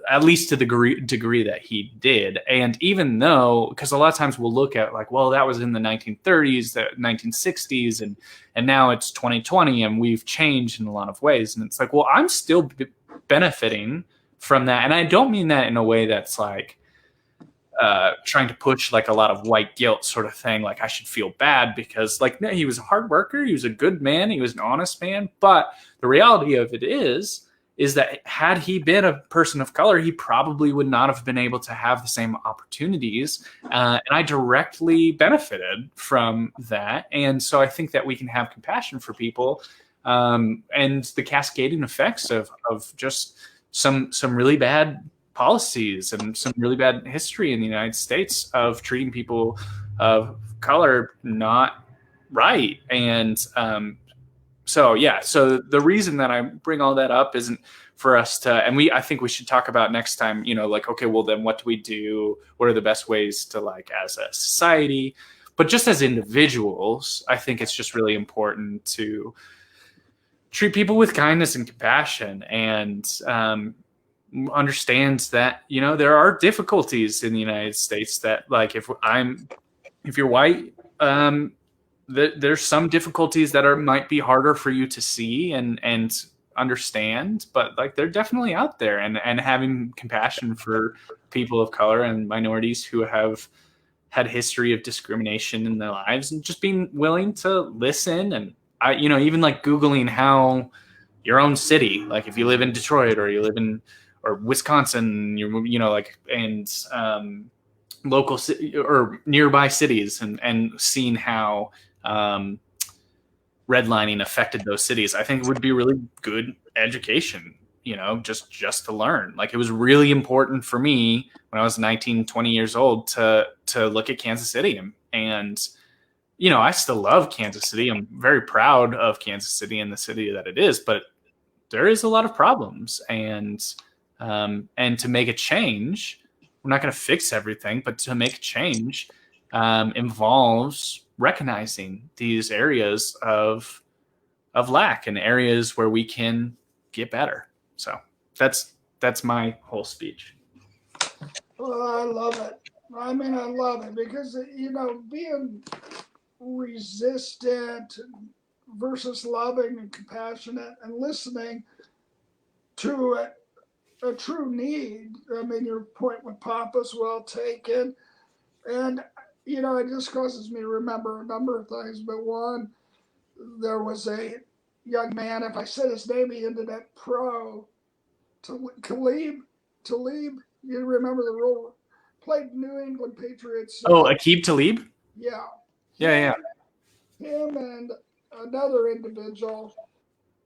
at least to the degree that he did. And even though, because a lot of times we'll look at, like, well, that was in the 1930s, the 1960s, and now it's 2020 and we've changed in a lot of ways. And it's like, well, I'm still benefiting from that. And I don't mean that in a way that's like trying to push like a lot of white guilt sort of thing. Like I should feel bad because, like, no, he was a hard worker. He was a good man. He was an honest man. But the reality of it is that had he been a person of color, he probably would not have been able to have the same opportunities. And I directly benefited from that. And so I think that we can have compassion for people, and the cascading effects of just some really bad policies and some really bad history in the United States of treating people of color not right. And so yeah, so the reason that I bring all that up isn't for us to, and I think we should talk about next time, like, okay, well then what do we do? What are the best ways to, like, as a society, but just as individuals, I think it's just really important to treat people with kindness and compassion, and understands that, there are difficulties in the United States that, like, if you're white, um, there's some difficulties that might be harder for you to see and understand, but like they're definitely out there, and having compassion for people of color and minorities who have had history of discrimination in their lives, and just being willing to listen. And even like Googling how your own city, like if you live in Detroit or you live in or Wisconsin, like, and local or nearby cities, and seeing how um, redlining affected those cities, I think it would be really good education, just to learn. Like, it was really important for me when I was 19, 20 years old to look at Kansas City, and I still love Kansas City. I'm very proud of Kansas City and the city that it is, but there is a lot of problems, and to make a change, we're not going to fix everything, but to make a change involves recognizing these areas of lack and areas where we can get better. So that's my whole speech. Well, I love it. I mean, I love it because, being resistant versus loving and compassionate and listening to a true need. I mean, your point with Papa's well taken. And, it just causes me to remember a number of things. But one, there was a young man, if I said his name, he ended up pro. Talib, you remember the role? Played New England Patriots. Oh, Aqib Talib? Yeah. Yeah. Him and another individual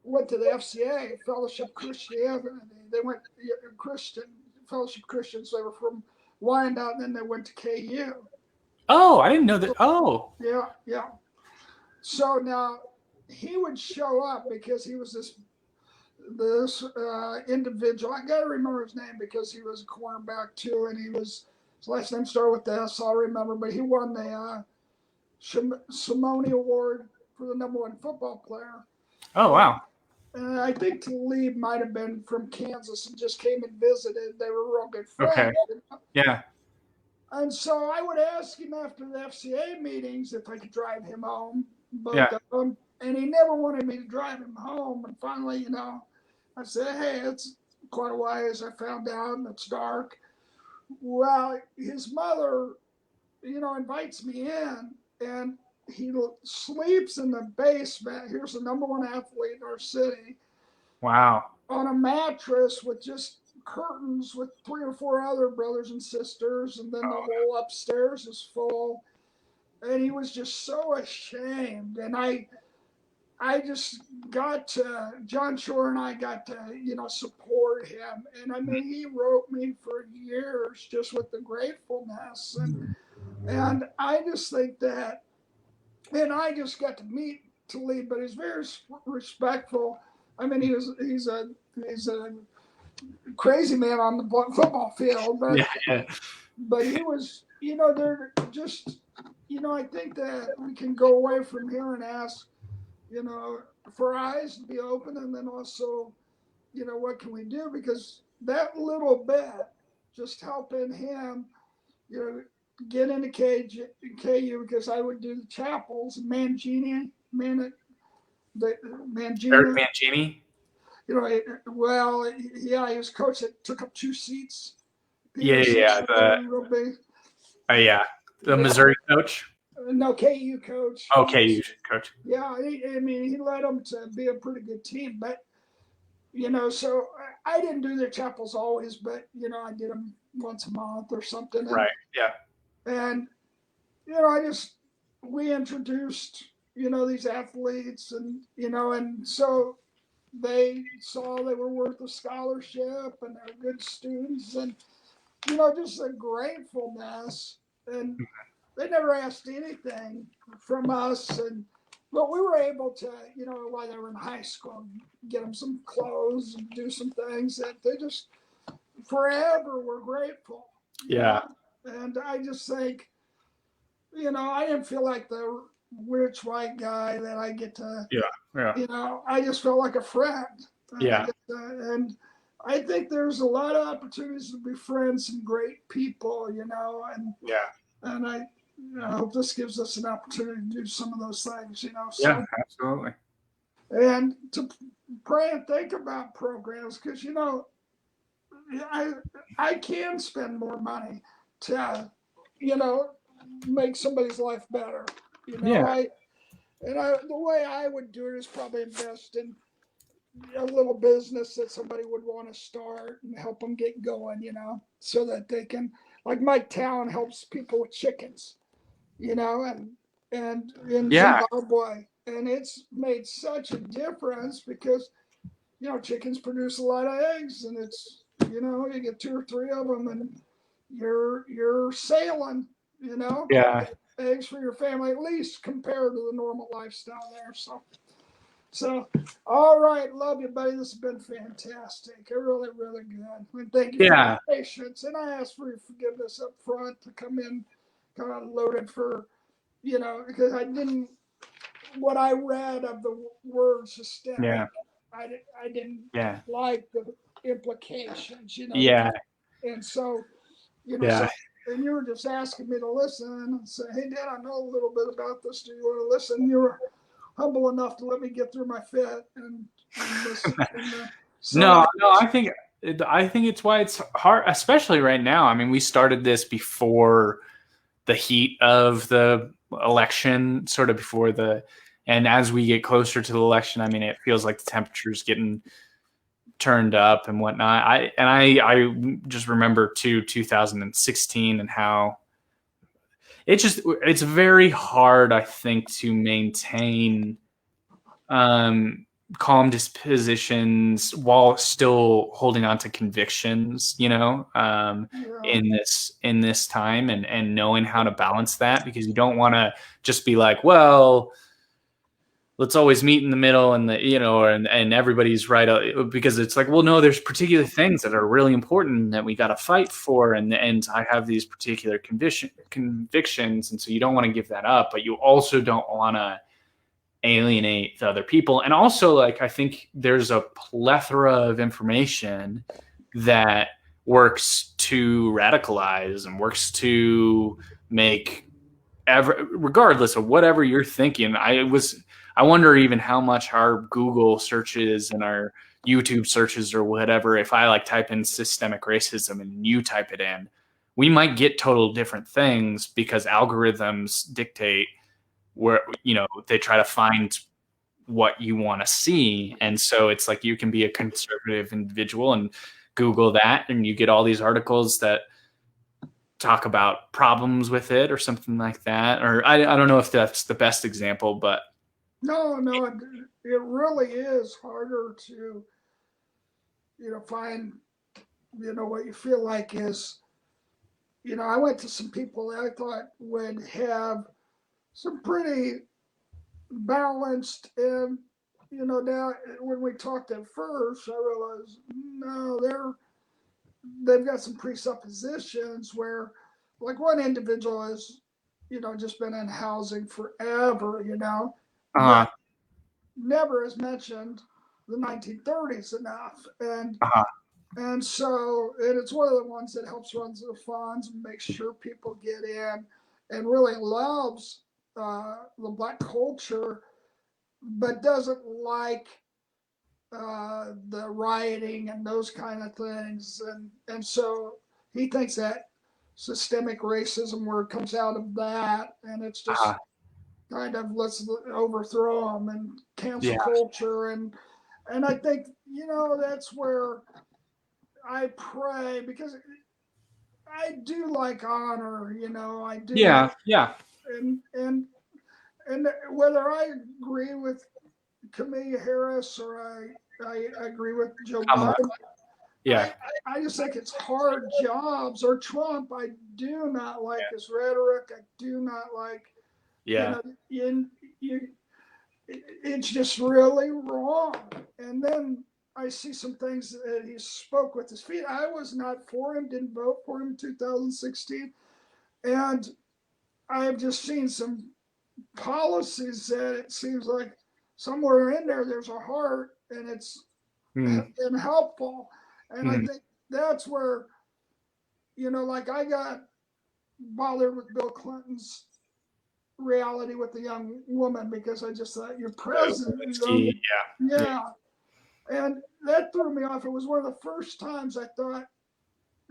went to the FCA, Fellowship Christianity. They went Christian, Fellowship Christians. They were from Wyandotte, and then they went to KU. Oh, I didn't know that. Oh. Yeah. So now he would show up because he was this individual. I got to remember his name because he was a cornerback too, and his last name started with S. I'll remember, but he won the Simone Award for the #1 football player. Oh, wow. And I think Talib might have been from Kansas and just came and visited. They were real good friends. Okay. Yeah. And so I would ask him after the FCA meetings if I could drive him home, Yeah. And he never wanted me to drive him home. And finally, I said, hey, it's quite a ways. I found out, and it's dark. Well, his mother, invites me in, and he sleeps in the basement. Here's the #1 athlete in our city. Wow. On a mattress with just curtains with 3 or 4 other brothers and sisters, and then the whole upstairs is full. And he was just so ashamed. And I just got to, John Shore and I got to, support him. And I mean, he wrote me for years just with the gratefulness. And I just think that, and I just got to meet Talib, but he's very respectful. I mean, he's a crazy man on the football field, but he was, they're just, I think that we can go away from here and ask, for eyes to be open, and then also, what can we do? Because that little bit, just helping him, get into KU, because I would do the chapels, Mangini. Eric Mangini? He was coach that took up 2 seats. Yeah. The Missouri coach. No, KU coach. Oh, KU coach. Yeah, he led them to be a pretty good team, but so I didn't do their chapels always, but I did them once a month or something. Right. Yeah. And we introduced these athletes, and and so they saw they were worth a scholarship, and they're good students, and just a gratefulness. And they never asked anything from us, but we were able to, while they were in high school, get them some clothes and do some things that they just forever were grateful. Yeah. And I just think, I didn't feel like the rich white guy that I get to. Yeah. I just felt like a friend. Yeah. And I think there's a lot of opportunities to befriend some great people, and yeah. And I hope this gives us an opportunity to do some of those things, Yeah, So, absolutely. and to pray and think about programs because, I I can spend more money to, you know, make somebody's life better. You know, Yeah. I and I the way I would do it is probably invest in a little business that somebody would want to start and help them get going, so that they can, like my town helps people with chickens, and in Yeah. Zimbabwe, and it's made such a difference because chickens produce a lot of eggs, and it's you get two or three of them, and you're sailing, Yeah. eggs for your family at least compared to the normal lifestyle there. So, all right, love you, buddy. This has been fantastic. Really, really good. And thank you for your Yeah. patience. And I ask for your forgiveness up front to come in kind of loaded for, because I didn't, what I read of the word systemic, Yeah. I didn't Yeah. like the implications, Yeah. and so, Yeah. so, and you were just asking me to listen and say, hey, Dad, I know a little bit about this. Do you want to listen? You were humble enough to let me get through my fit and listen. So No, no, I think it's why it's hard, especially right now. I mean, we started this before the heat of the election, sort of before and as we get closer to the election, I mean, it feels like the temperature's getting turned up and whatnot. I just remember too 2016 and how it's very hard, I think, to maintain um, calm dispositions while still holding on to convictions, yeah, in this time, and knowing how to balance that, because you don't want to just be like, well, let's always meet in the middle, and and everybody's right, because it's like, well, no, there's particular things that are really important that we got to fight for, and I have these particular convictions, and so you don't want to give that up, but you also don't want to alienate the other people. And also, like, I think there's a plethora of information that works to radicalize and works to make regardless of whatever you're thinking. I wonder even how much our Google searches and our YouTube searches or whatever, if I like type in systemic racism and you type it in, we might get total different things because algorithms dictate where they try to find what you want to see. And so it's like you can be a conservative individual and Google that, and you get all these articles that talk about problems with it or something like that. Or I don't know if that's the best example, but no, it really is harder to find what you feel like is I went to some people that I thought would have some pretty balanced, and now when we talked at first, I realized no, they've got some presuppositions where, like, one individual has just been in housing forever, uh, but never has mentioned the 1930s enough, uh, and so, and it's one of the ones that helps run the funds and makes sure people get in, and really loves the black culture, but doesn't like the rioting and those kind of things, and so he thinks that systemic racism word comes out of that, and it's uh, just kind of let's overthrow them and cancel yeah, culture, and I think that's where I pray because I do like honor, I do like, yeah, yeah, and and and whether I agree with Kamala Harris or I agree with Joe Kamala, Biden, yeah, I just think it's hard jobs. Or Trump, I do not like his rhetoric. I do not like, you yeah, know, you, you it's just really wrong. And then I see some things that he spoke with his feet. I was not for him, didn't vote for him in 2016. And I have just seen some policies that it seems like somewhere in there there's a heart and it's mm, been helpful. And I mm, think that's where, like I got bothered with Bill Clinton's reality with the young woman because I just thought you're president. Whiskey, Yeah. And that threw me off. It was one of the first times I thought,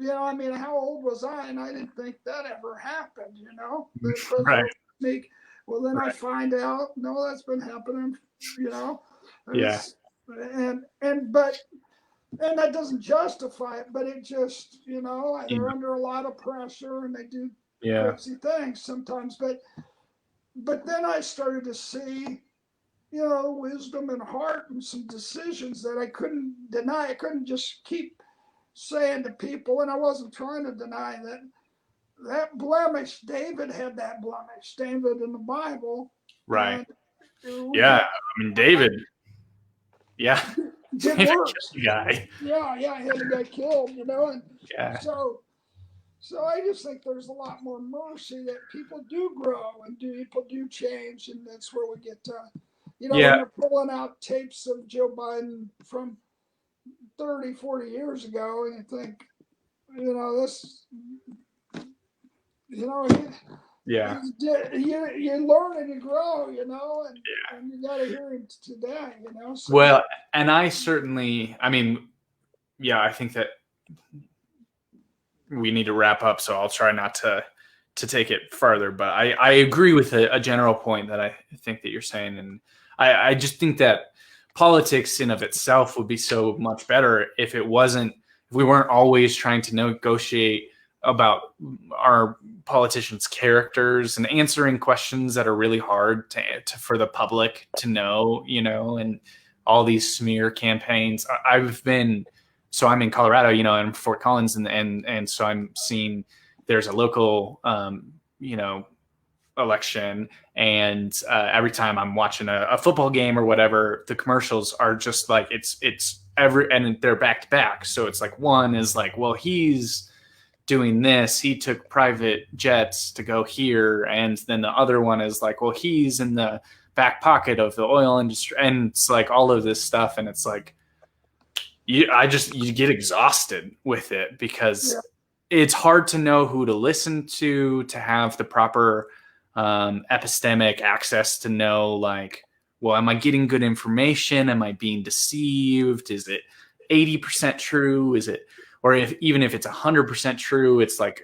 I mean, how old was I? And I didn't think that ever happened, the right, president sneak. Well, then I right, find out, no, that's been happening, yeah, and that doesn't justify it, but it just, yeah, they're under a lot of pressure and they do yeah, crazy things sometimes. But then I started to see, wisdom and heart and some decisions that I couldn't deny. I couldn't just keep saying to people, and I wasn't trying to deny that blemish. David had that blemish. David in the Bible, right, and yeah. I mean, David, yeah, did David worse. guy, Yeah, I had a guy killed, and yeah, so I just think there's a lot more mercy that people do grow and people do change, and that's where we get to, when yeah, they're pulling out tapes of Joe Biden from 30, 40 years ago, and you think, this, you know, yeah. you learn and you grow, and you got to hear him today, So. Well, and I mean, yeah, I think that we need to wrap up, so I'll try not to take it further. But I agree with a general point that I think that you're saying, and I just think that politics in of itself would be so much better if we weren't always trying to negotiate about our politicians' characters and answering questions that are really hard for the public to know, and all these smear campaigns. So I'm in Colorado, and Fort Collins, and so I'm seeing there's a local, election, and every time I'm watching a football game or whatever, the commercials are just like and they're back to back. So it's like one is like, well, he's doing this, he took private jets to go here, and then the other one is like, well, he's in the back pocket of the oil industry, and it's like all of this stuff, and it's like you get exhausted with it because it's hard to know who to listen to have the proper epistemic access to know, like, well, am I getting good information? Am I being deceived? Is it 80% true? Is it, or even if it's 100% true, it's like,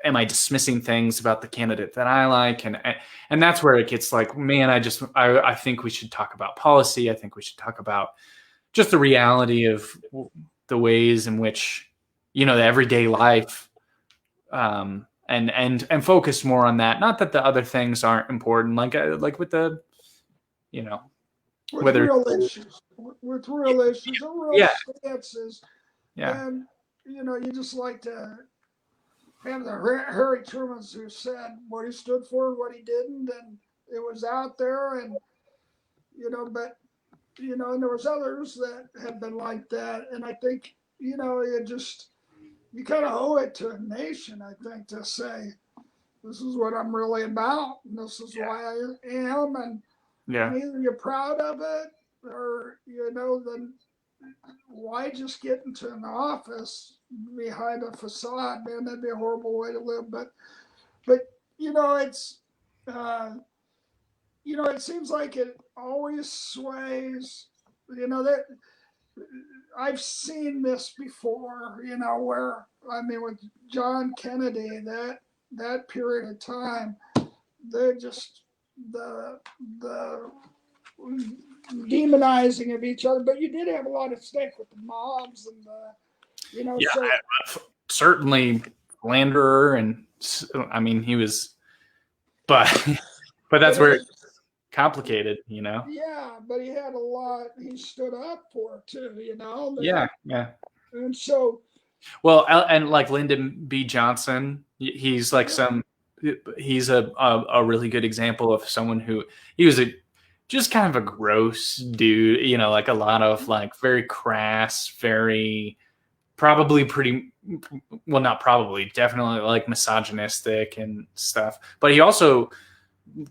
am I dismissing things about the candidate that I like? And that's where it gets like, man, I think we should talk about policy. I think we should talk about just the reality of the ways in which, the everyday life, and focus more on that. Not that the other things aren't important, like with the, with whether real issues, with real issues, and real stances, and you just like to have the Harry Trumans who said what he stood for, what he didn't, and it was out there, and but and there was others that have been like that, and I think you kind of owe it to a nation, I think, to say this is what I'm really about, and this is why I am, and either you're proud of it or then why just get into an office behind a facade, man? That'd be a horrible way to live. But it's it seems like it always sways. That I've seen this before. Where with John Kennedy, that period of time, they're just the demonizing of each other. But you did have a lot of stake with the mobs and certainly Landerer, and he was, but that's where it's complicated, Yeah, but he had a lot he stood up for too, Yeah. And so, well, and like Lyndon B. Johnson, he's like he's a really good example of someone who he was just kind of a gross dude, like a lot of like very crass, very probably pretty, well, not probably, definitely like misogynistic and stuff. But he also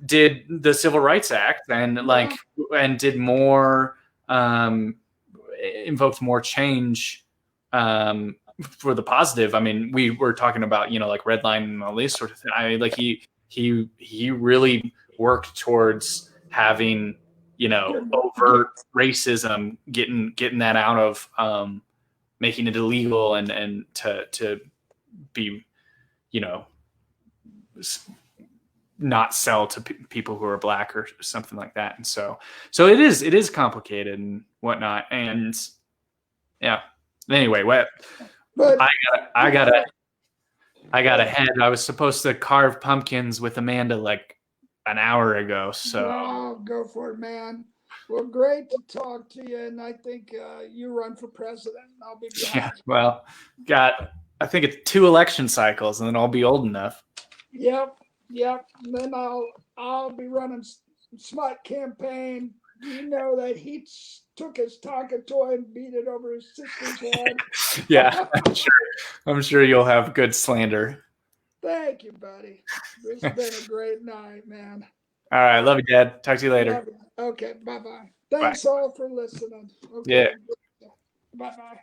did the Civil Rights Act and and did more, invoked more change for the positive. I mean, we were talking about, you know, like red line and all these sort of things. I mean, like he really worked towards having, you know, overt racism, getting that out of, making it illegal and to be, you know, not sell to people who are black or something like that. And so it is complicated and whatnot. And yeah. Anyway, what But I got to head. I was supposed to carve pumpkins with Amanda like an hour ago. So wow, go for it, man. Well, great to talk to you, and I think you run for president. I'll be behind. yeah, well, I think it's 2 election cycles, and then I'll be old enough. Yep. And then I'll be running smut campaign. Do you know that he took his Tonka toy and beat it over his sister's head? Yeah, I'm sure you'll have good slander. Thank you, buddy. This has been a great night, man. All right, love you, Dad. Talk to you later. Okay, bye-bye. Thanks all for listening. Okay. Yeah. Bye-bye.